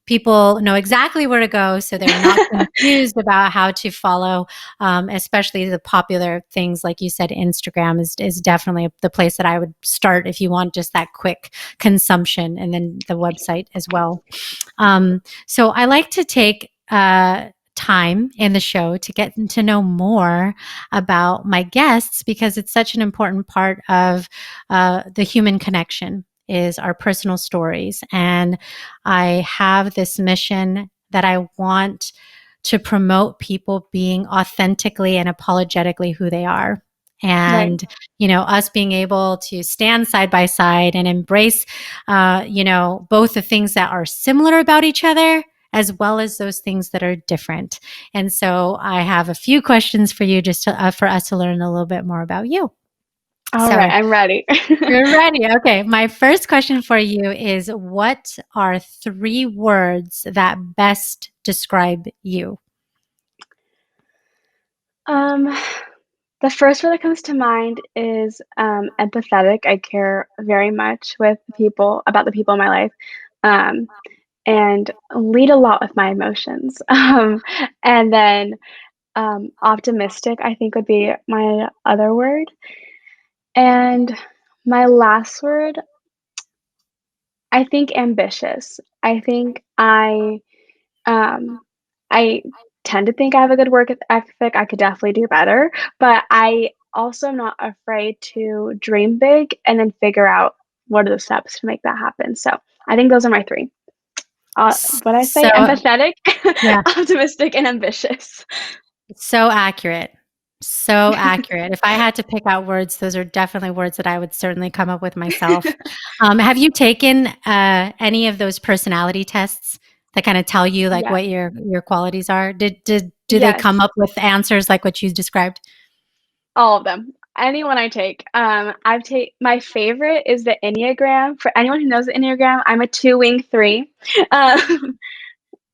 people know exactly where to go so they're not confused about how to follow, especially the popular things. Like you said, Instagram is definitely the place that I would start if you want just that quick consumption, and then the website as well. So I like to take time in the show to get to know more about my guests because it's such an important part of the human connection is our personal stories. And I have this mission that I want to promote people being authentically and apologetically who they are. Right. And, us being able to stand side by side and embrace, both the things that are similar about each other as well as those things that are different. And so I have a few questions for you just for us to learn a little bit more about you. All right, So I'm ready. you're ready. Okay. My first question for you is, what are 3 words that best describe you? Um, the first word that comes to mind is empathetic. I care very much with people about the people in my life, um, and lead a lot with my emotions. And then optimistic, I think, would be my other word. And my last word, I think ambitious. I think um, I tend to think I have a good work ethic. I could definitely do better, but I also am not afraid to dream big and then figure out what are the steps to make that happen. So I think those are my 3. What I So, say? Empathetic, yeah. optimistic, and ambitious. So accurate. So accurate. If I had to pick out words, those are definitely words that I would certainly come up with myself. Have you taken any of those personality tests that kind of tell you like Yes. what your qualities are? Do they come Yes. up with answers like what you described? All of them. Anyone I take. I've take my favorite is the Enneagram. For anyone who knows the Enneagram, I'm a 2 wing 3. Um,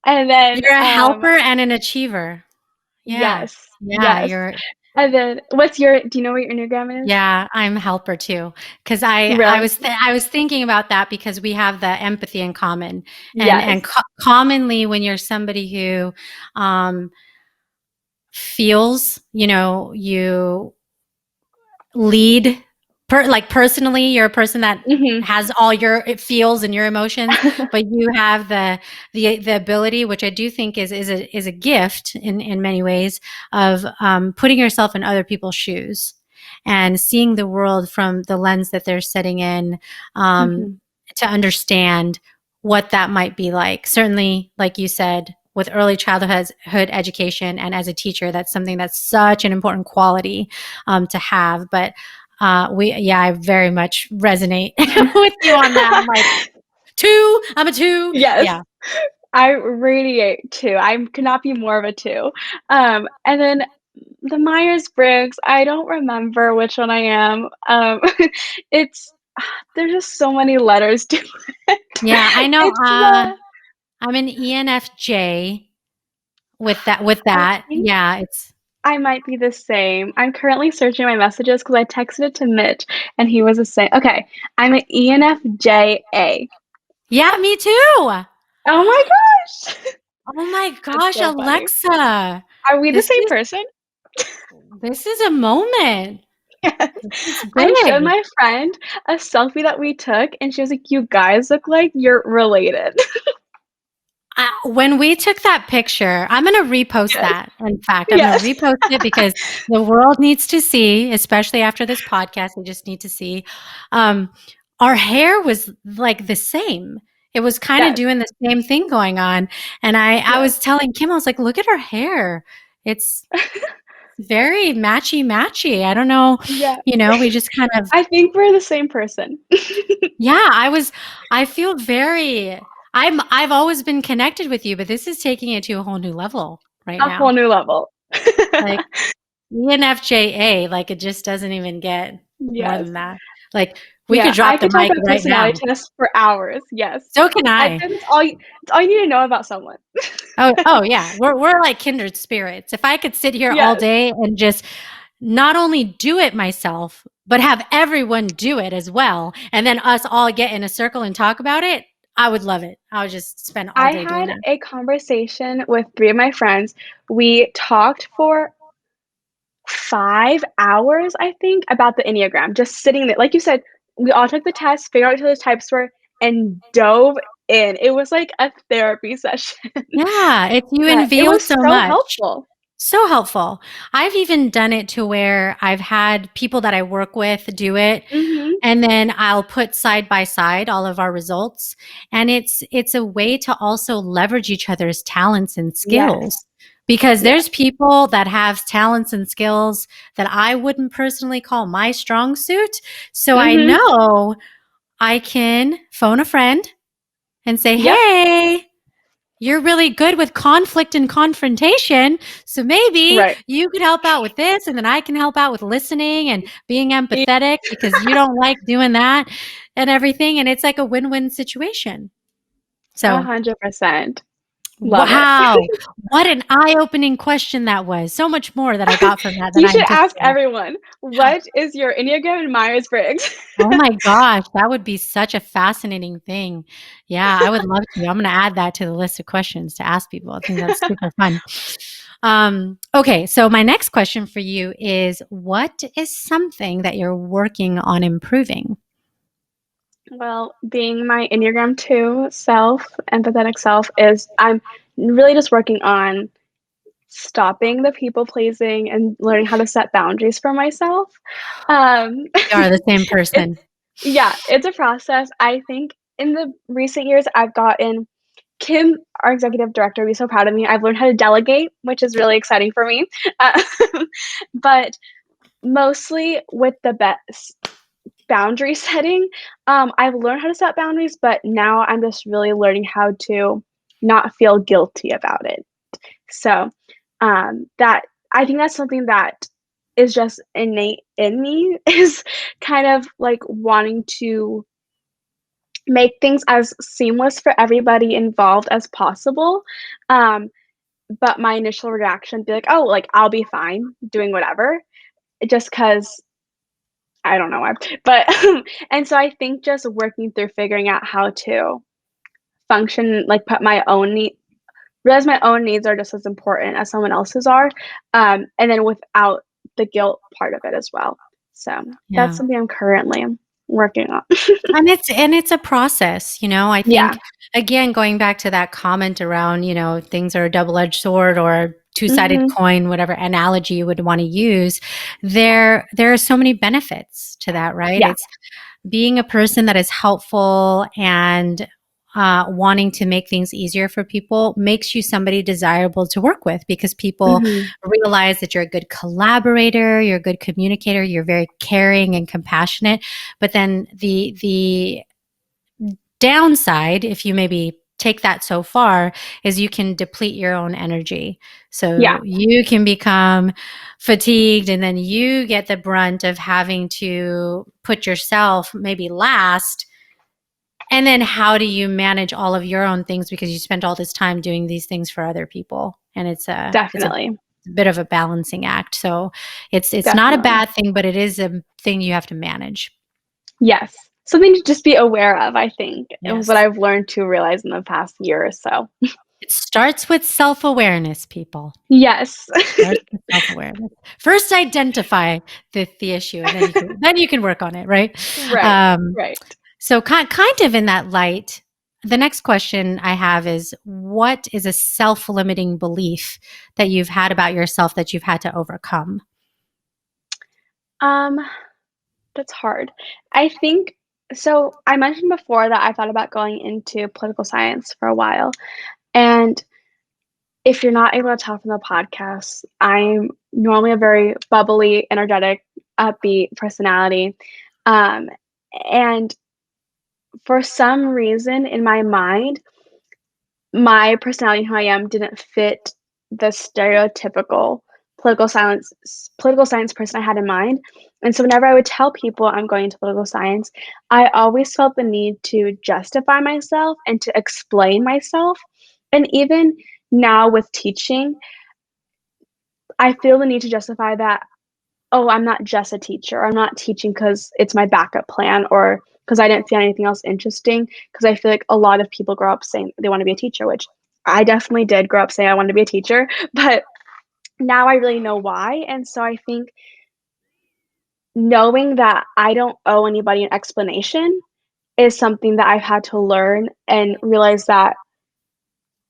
and then, You're a helper and an achiever. Yeah. yes, Yeah, yes. And then do you know what your Enneagram is? yeah, I'm a helper too. 'Cause Really? I was thinking about that because we have the empathy in common. And Yes. commonly when you're somebody who, um, feels, you lead like personally, you're a person that Mhm. has all your it feels and your emotions, but you have the ability, which I do think is a gift in many ways, of putting yourself in other people's shoes and seeing the world from the lens that they're sitting in, um, Mhm. to understand what that might be like. Certainly, like you said, with early childhood education and as a teacher, that's something that's such an important quality, to have. But I very much resonate with you on that. I'm like, 2, I'm a 2. Yes. Yeah. I radiate 2. I could not be more of a 2. And then the Myers-Briggs, I don't remember which one I am. It's there's just so many letters to it. Yeah, I know, It's the I'm an ENFJ with I that. think Yeah, it's I might be the same. I'm currently searching my messages because I texted it to Mitch, and he was the same. Okay, I'm an ENFJA. yeah, me too. Oh my gosh! Oh my That's gosh, so funny. Alexa. Are we the This same is person? this is a moment. Yes. This is I showed big. my friend a selfie that we took, and she was like, "You guys look like you're related." When we took that picture, I'm going to repost Yes. that. In fact, I'm going to Yes. repost it because the world needs to see, especially after this podcast, they just need to see. Um, our hair was like the same. It was kind of Yes. doing the same thing going on. And I Yes. was telling Kim, I was like, look at her hair. It's very matchy matchy. I don't know. Yeah. We just kind of, I think we're the same person. yeah, I feel very I've always been connected with you, but this is taking it to a whole new level right A whole now. new level. Like ENFJA, like it just doesn't even get more Yes. than that. Like we Yeah, could I drop the could talk mic about right personality now. tests for hours, yes. So can I'd I. say that's all you need to know about someone. Oh yeah. We're like kindred spirits. If I could sit here all Yes. day and just not only do it myself, but have everyone do it as well, and then us all get in a circle and talk about it, I would love it. I would just spend all I day doing had that. a conversation with 3 of my friends. We talked for 5 hours, I think, about the Enneagram, just sitting there. Like you said, we all took the test, figured out what those types were, and dove in. It was like a therapy session, Yeah, you but it unveil was so so much. helpful. So helpful. I've even done it to where I've had people that I work with do it, Mhm. and then I'll put side by side all of our results, and it's a way to also leverage each other's talents and skills, Yes. because Yes. there's people that have talents and skills that I wouldn't personally call my strong suit. So I Mhm. know I can phone a friend and say, Yep. "Hey, you're really good with conflict and confrontation. So maybe Right. you could help out with this, and then I can help out with listening and being empathetic because you don't like doing that and everything. And it's like a win-win situation. So 100%. Love it. wow. What an eye-opening question that was. So much more that I got from that than You I should ask anticipated. everyone, what is your Enneagram and Myers-Briggs? Oh my gosh, that would be such a fascinating thing. Yeah, I would love to. I'm gonna add that to the list of questions to ask people. I think that's super fun. Okay, so my next question for you is, what is something that you're working on improving? Well, being my Enneagram 2 self, empathetic self, is I'm really just working on stopping the people pleasing and learning how to set boundaries for myself. Um, We are the same it's person. yeah, it's a process. I think in the recent years, I've gotten Kim, our executive director, would be so proud of me. I've learned how to delegate, which is really exciting for me. Uh, but mostly with the best boundary setting, I've learned how to set boundaries, but now I'm just really learning how to not feel guilty about it. So, that I think that's something that is just innate in me is kind of like wanting to make things as seamless for everybody involved as possible. Um, but my initial reaction be like, "Oh, like, I'll be fine doing whatever," just 'cause I don't know why. But and so I think just working through figuring out how to function, like, put my own realize my own needs are just as important as someone else's are, and then without the guilt part of it as well. So, that's Yeah. something I'm currently working on. And it's a process, I think, Yeah. again, going back to that comment around, things are a double-edged sword or a two-sided Mhm. coin, whatever analogy you would want to use, there are so many benefits to that, right? Yeah. It's being a person that is helpful and wanting to make things easier for people makes you somebody desirable to work with because people Mhm. realize that you're a good collaborator, you're a good communicator, you're very caring and compassionate. But then the downside, if you maybe take that so far, is you can deplete your own energy. Yeah. So you can become fatigued and then you get the brunt of having to put yourself maybe last. And then how do you manage all of your own things because you spent all this time doing these things for other people? And it's a Definitely. bit of a balancing act. So it's not a Definitely. bad thing, but it is a thing you have to manage. Yes. Something to just be aware of, I think, and what Yes. I've learned to realize in the past year or so. It starts with self-awareness, people. Yes. Starts with self-awareness. First identify the issue and then you can work on it, right? Right. Um, Right. so kind of in that light, the next question I have is what is a self-limiting belief that you've had about yourself that you've had to overcome? Um, that's hard. I think so I mentioned before that I thought about going into political science for a while, and if you're not able to tell from the podcast, I'm normally a very bubbly, energetic, upbeat personality, um, and for some reason in my mind, my personality and who I am didn't fit the stereotypical political science person I had in mind, and so whenever I would tell people I'm going into political science, I always felt the need to justify myself and to explain myself, and even now with teaching, I feel the need to justify that, "Oh, I'm not just a teacher. I'm not teaching because it's my backup plan or because I didn't find anything else interesting. Because I feel like a lot of people grow up saying they wanna be a teacher, which I definitely did grow up saying I wanted to be a teacher, but now I really know why, and so I think knowing that I don't owe anybody an explanation is something that I've had to learn and realize that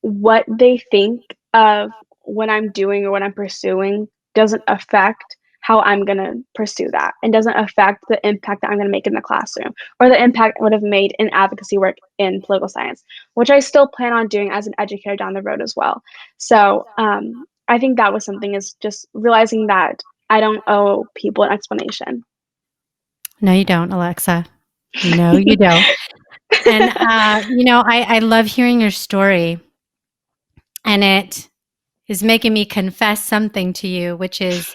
what they think of what I'm doing or what I'm pursuing doesn't affect how I'm gonna pursue that and doesn't affect the impact that I'm gonna make in the classroom or the impact I would have made in advocacy work in political science, which I still plan on doing as an educator down the road as well. So, I think that was something is just realizing that I don't owe people an explanation. No, you don't, Alexa. No, you don't. And I love hearing your story And it is making me confess something to you, which is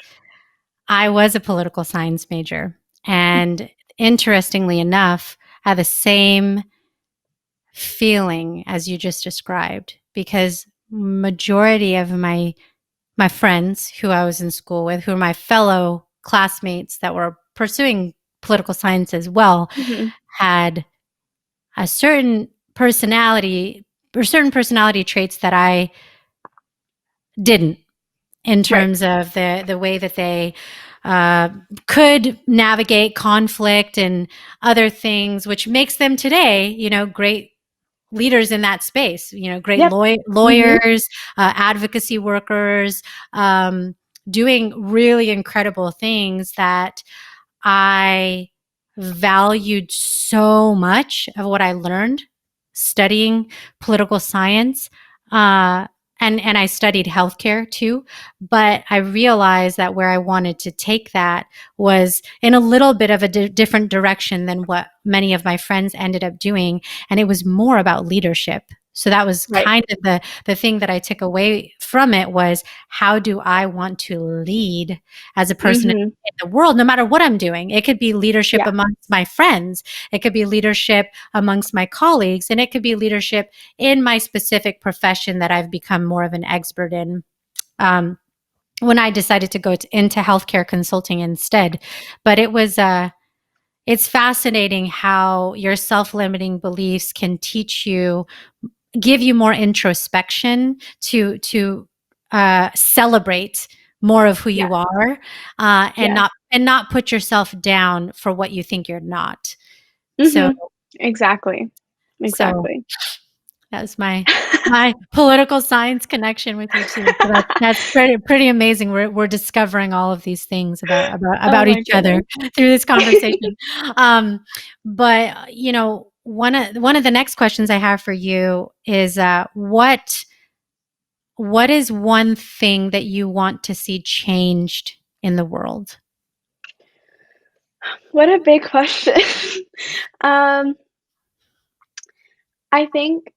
I was a political science major. And interestingly enough, I have the same feeling as you just described, because majority of my friends who I was in school with, who are my fellow classmates that were pursuing political science as well, Mhm. had a certain personality or certain personality traits that I didn't, in Right. terms of the way that they uh, could navigate conflict and other things, which makes them today, great leaders in that space. Great Yep. Mhm. lawyers, advocacy workers, um, doing really incredible things that I valued so much of what I learned studying political science. Uh, and I studied healthcare too, but I realized that where I wanted to take that was in a little bit of a different direction than what many of my friends ended up doing, and it was more about leadership. So that was Right. kind of the thing that I took away from it was, how do I want to lead as a person Mhm. in the world, no matter what I'm doing? It could be leadership Yeah. amongst my friends, it could be leadership amongst my colleagues, and it could be leadership in my specific profession that I've become more of an expert in. Um, when I decided to go into healthcare consulting instead, but it's fascinating how your self-limiting beliefs can teach you, give you more introspection to celebrate more of who Yeah. you are, and Yeah. not put yourself down for what you think you're not. So Mhm. Exactly. so Exactly. that's my political science connection with you too. So that's pretty amazing. We're discovering all of these things Oh about my each other goodness. through this conversation. But one of the next questions I have for you is, what is one thing that you want to see changed in the world? What a big question. Um, I think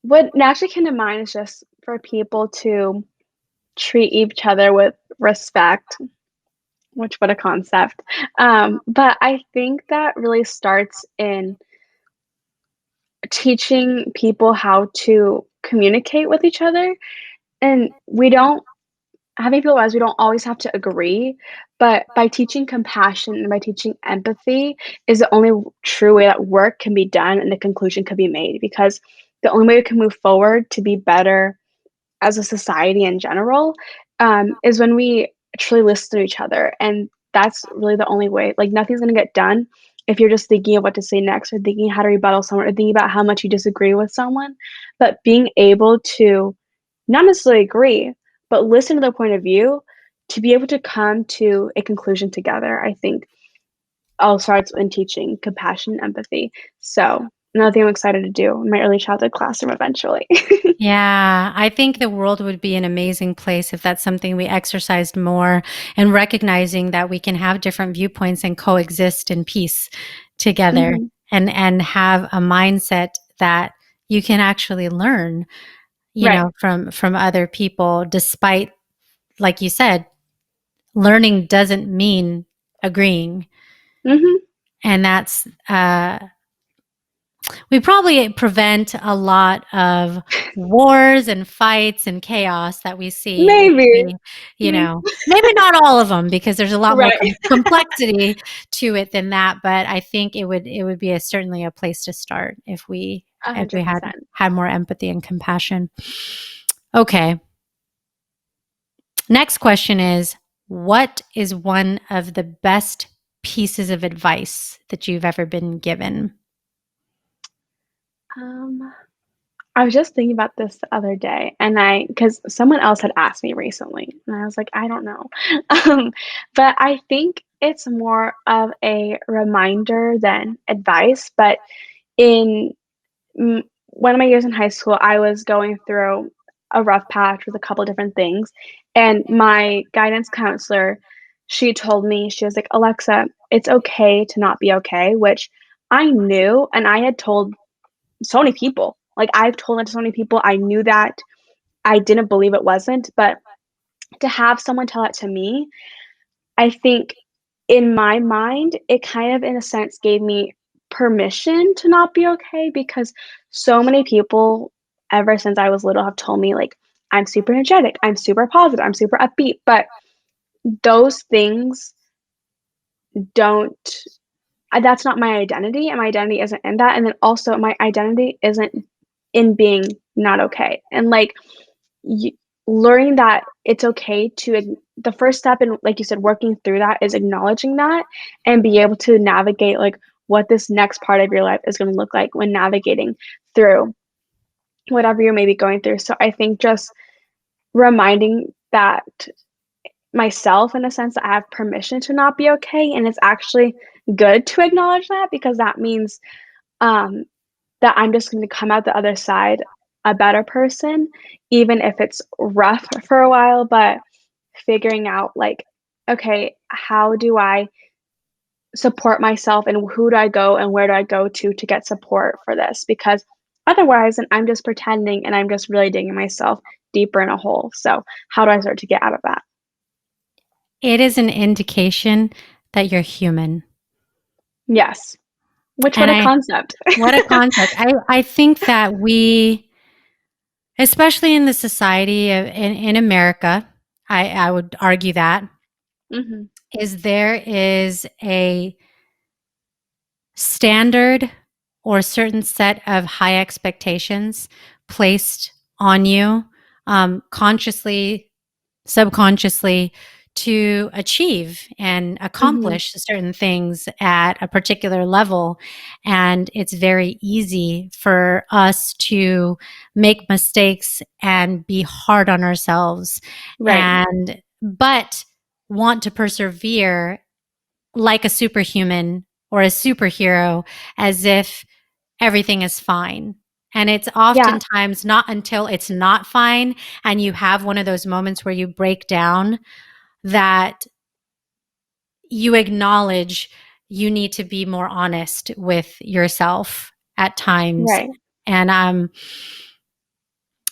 what naturally came to mind is just for people to treat each other with respect, which what a concept. But I think that really starts in teaching people how to communicate with each other. And we don't having people realize we don't always have to agree, but by teaching compassion and by teaching empathy is the only true way that work can be done and the conclusion can be made, because the only way we can move forward to be better as a society in general, is when we truly listen to each other. And that's really the only way. Like, nothing's going to get done if you're just thinking of what to say next, or thinking how to rebuttal someone, or thinking about how much you disagree with someone. But being able to not necessarily agree, but listen to their point of view to be able to come to a conclusion together, I think all starts in teaching compassion and empathy. So, another thing I'm excited to do in my early childhood classroom eventually. Yeah, I think the world would be an amazing place if that's something we exercised more, and recognizing that we can have different viewpoints and coexist in peace together, Mhm. and have a mindset that you can actually learn, Right. from other people, despite, like you said, learning doesn't mean agreeing. Mhm. And that's we probably prevent a lot of wars and fights and chaos that we see if Maybe. we, Mm. maybe not all of them, because there's a lot more Right. complexity to it than that. But I think it would be certainly a place to start if we had 100%. had more empathy and compassion. Okay. Next question is, what is one of the best pieces of advice that you've ever been given? Um, I was just thinking about this the other day, and because someone else had asked me recently, and I was like, "I don't know." Um, but I think it's more of a reminder than advice, but in one of my years in high school, I was going through a rough patch with a couple different things, and my guidance counselor, she told me, she was like, "Alexa, it's okay to not be okay," which I knew, and I had told so many people. Like, I've told that to so many people. I knew that. I didn't believe it wasn't, but to have someone tell it to me, I think in my mind, it kind of, in a sense, gave me permission to not be okay because so many people, ever since I was little, have told me, like, I'm super energetic, I'm super positive, I'm super upbeat, but those things don't that's not my identity, and my identity isn't in that, and then also my identity isn't in being not okay, and, like, y learning that it's okay to the first step in, like you said, working through that is acknowledging that and be able to navigate, like, what this next part of your life is gonna look like when navigating through whatever you're maybe going through, so I think just reminding that myself in a sense that I have permission to not be okay, and it's actually good to acknowledge that because that means, um, that I'm just gonna come out the other side a better person, even if it's rough for a while, but figuring out, like, "Okay, how do I support myself, and who do I go and where do I go to get support for this?" Because otherwise, then I'm just pretending and I'm just really digging myself deeper in a hole, so how do I start to get out of that? It is an indication that you're human. Yes. Which what And a I concept. what a concept. I think that we, especially in the society of in America, I would argue that, Mhm. is there is a standard or certain set of high expectations placed on you, consciously, subconsciously, to achieve and Mhm. accomplish certain things at a particular level. And it's very easy for us to make mistakes and be hard on ourselves Right. and, but want to persevere like a superhuman or a superhero as if everything is fine. And it's Yeah. oftentimes not until it's not fine and you have one of those moments where you break down that you acknowledge you need to be more honest with yourself at times. Right. And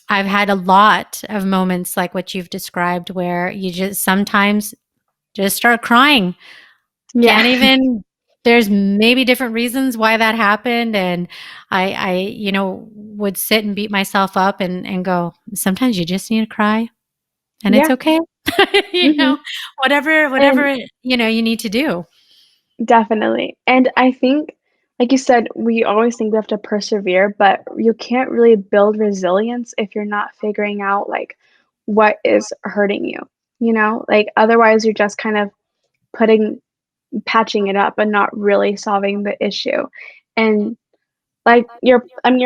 I've had a lot of moments like what you've described where you just sometimes just start crying. Yeah. Can't even, there's maybe different reasons why that happened, and would sit and beat myself up and go, "Sometimes you just need to cry, and it's Yeah. okay." You know, Mhm. And whatever, you need to do. definitely. And I think, like you said, we always think we have to persevere, but you can't really build resilience if you're not figuring out, like, what is hurting you, you know? Like, otherwise, you're just kind of putting patching it up and not really solving the issue. And, like, your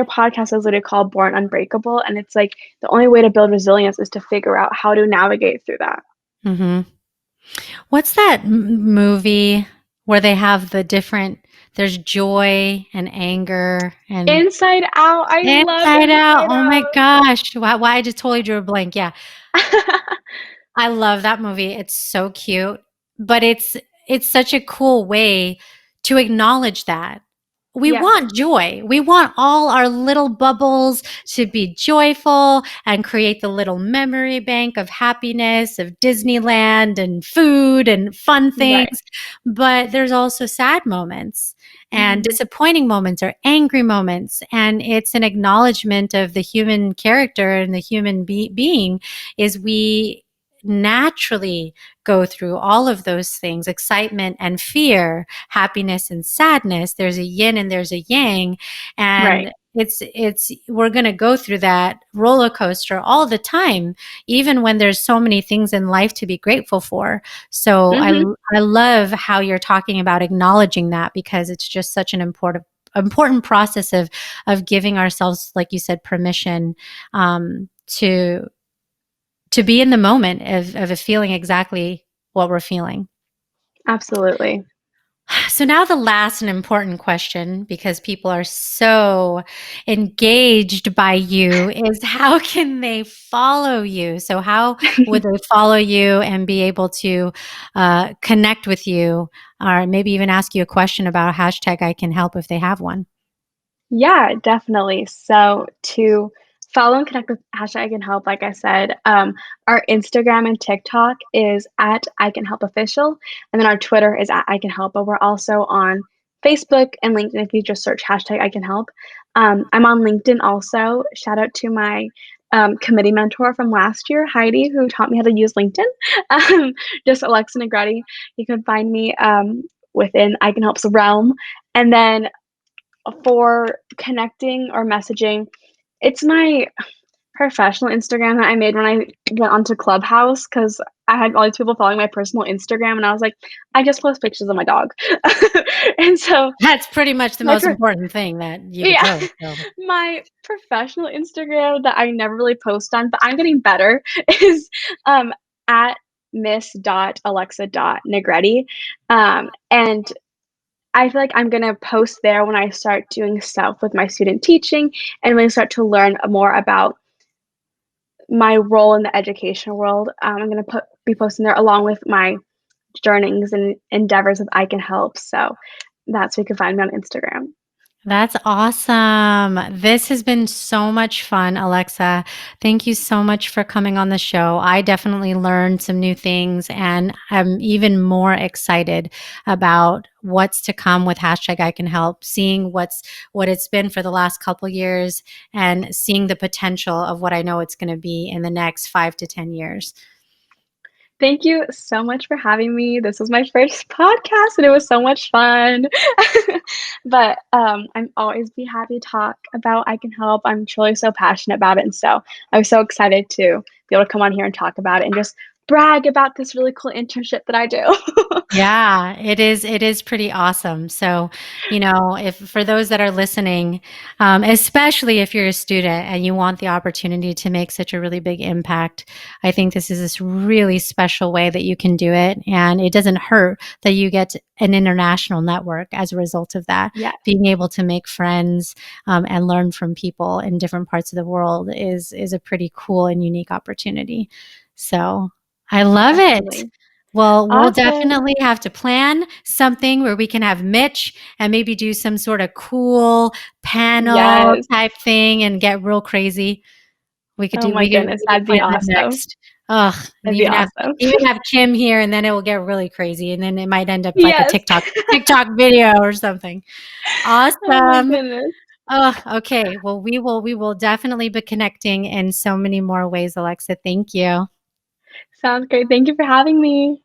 podcast is literally called Born Unbreakable, and it's like the only way to build resilience is to figure out how to navigate through that. Mhm. What's that movie where they have the different there's joy and anger and Inside Out, I love Inside Out? Inside Oh my Out. gosh. Why I just totally drew a blank. Yeah. I love that movie. It's so cute, but it's such a cool way to acknowledge that. We Yeah, want joy. We want all our little bubbles to be joyful and create the little memory bank of happiness, of Disneyland and food and fun right. things. But there's also sad moments and Mhm. disappointing moments or angry moments. And it's an acknowledgement of the human character and the human being is we naturally go through all of those things, excitement and fear, happiness and sadness. There's a yin and there's a yang, Right. and it's we're going to go through that roller coaster all the time, even when there's so many things in life to be grateful for. So Mhm. I love how you're talking about acknowledging that, because it's just such an important process of giving ourselves, like you said, permission, to be in the moment of feeling exactly what we're feeling. Absolutely. So now the last and important question, because people are so engaged by you, is how can they follow you? So how would they follow you and be able to connect with you, or maybe even ask you a question about a hashtag I can help if they have one? Yeah, definitely. So to Follow and connect with hashtag I can help, like I said. Our Instagram and TikTok is at I can help official, and then our Twitter is at I can help. But we're also on Facebook and LinkedIn if you just search hashtag I can help. I'm on LinkedIn also. Shout out to my committee mentor from last year, Heidi, who taught me how to use LinkedIn. Just Alexa Negrete. You can find me within I can help's realm. And then for connecting or messaging, it's my professional Instagram that I made when I went onto Clubhouse because I had all these people following my personal Instagram, and I was like, I just post pictures of my dog. And so That's pretty much the my most pro important thing that you could yeah, post, so my professional Instagram that I never really post on, but I'm getting better, is at miss.alexa.negrete. And I feel like I'm gonna post there when I start doing stuff with my student teaching and really start to learn more about my role in the education world. I'm gonna be posting there along with my journeyings and endeavors with I Can Help. So that's where you can find me on Instagram. that's awesome. This has been so much fun, Alexa. Thank you so much for coming on the show. I definitely learned some new things, and I'm even more excited about what's to come with hashtag I can help, seeing what it's been for the last couple years and seeing the potential of what I know it's going to be in the next 5 to 10 years. Thank you so much for having me. This was my first podcast and it was so much fun. But I'm always be happy to talk about I Can Help. I'm truly so passionate about it. And so I was so excited to be able to come on here and talk about it and just brag about this really cool internship that I do. Yeah, it is pretty awesome. So, if for those that are listening, especially if you're a student and you want the opportunity to make such a really big impact, I think this is this really special way that you can do it. And it doesn't hurt that you get an international network as a result of that. Yes, Being able to make friends and learn from people in different parts of the world is a pretty cool and unique opportunity. So I love it. definitely. Well, we'll Awesome. definitely have to plan something where we can have Mitch and maybe do some sort of cool panel Yes. type thing and get real crazy. We could Oh do my we goodness, could that'd be plan that awesome. next. Ugh, and That'd be awesome. even have Kim here, and then it will get really crazy, and then it might end up like a Yes. TikTok video or something. Oh my Awesome. goodness. Oh, okay. Well, we will definitely be connecting in so many more ways, Alexa. Thank you. Sounds great. Thank you for having me.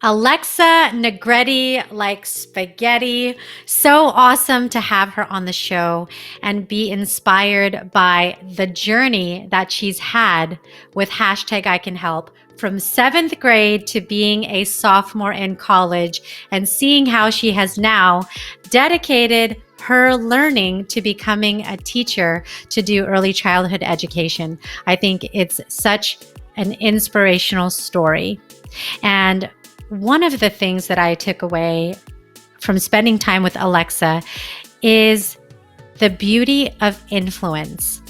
Alexa Negrete, like spaghetti. So awesome to have her on the show and be inspired by the journey that she's had with hashtag I Can Help from 7th grade to being a sophomore in college and seeing how she has now dedicated her learning to becoming a teacher to do early childhood education. I think it's such an inspirational story. And one of the things that I took away from spending time with Alexa is the beauty of influence.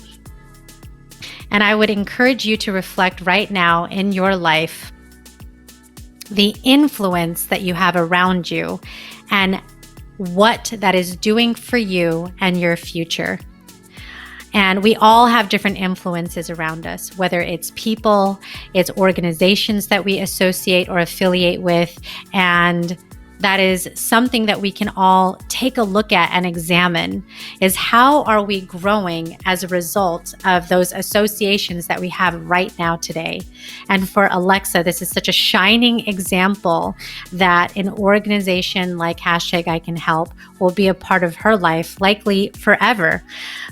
And I would encourage you to reflect right now in your life the influence that you have around you and what that is doing for you and your future. And we all have different influences around us, whether it's people, it's organizations that we associate or affiliate with. And that is something that we can all take a look at and examine, is how are we growing as a result of those associations that we have right now today. And for Alexa, this is such a shining example that an organization like hashtag I Can Help will be a part of her life, likely forever,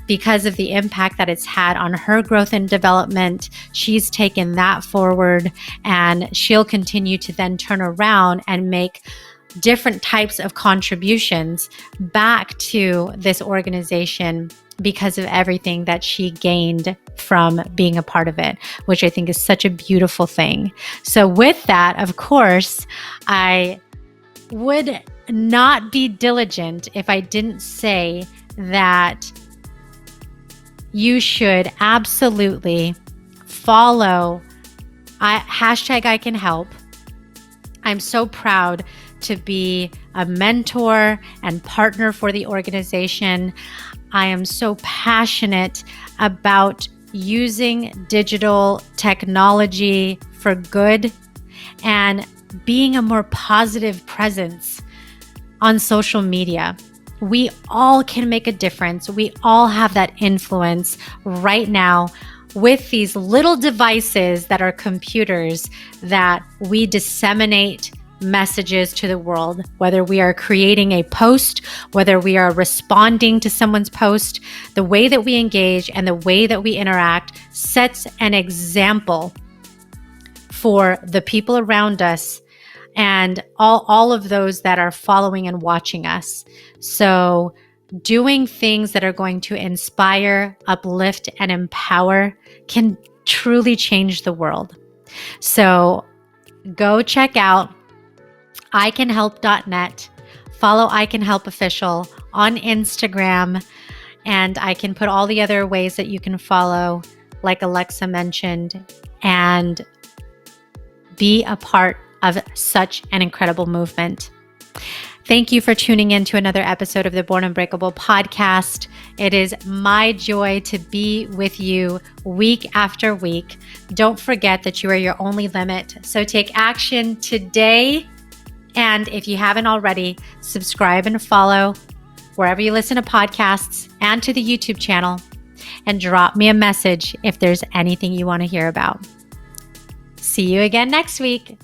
because of the impact that it's had on her growth and development. She's taken that forward, and she'll continue to then turn around and make different types of contributions back to this organization because of everything that she gained from being a part of it, which I think is such a beautiful thing. So with that, of course, I would not be diligent if I didn't say that you should absolutely follow hashtag I Can Help. I'm so proud to be a mentor and partner for the organization. I am so passionate about using digital technology for good and being a more positive presence on social media. We all can make a difference. We all have that influence right now with these little devices that are computers that we disseminate messages to the world, whether we are creating a post, whether we are responding to someone's post. The way that we engage and the way that we interact sets an example for the people around us and all of those that are following and watching us. So doing things that are going to inspire, uplift, and empower can truly change the world. So go check out icanhelp.net, follow I Can Help Official on Instagram, and I can put all the other ways that you can follow, like Alexa mentioned, and be a part of such an incredible movement. Thank you for tuning in to another episode of the Born Unbreakable podcast. It is my joy to be with you week after week. Don't forget that you are your only limit. So take action today. And if you haven't already, subscribe and follow wherever you listen to podcasts and to the YouTube channel. And drop me a message if there's anything you want to hear about. See you again next week.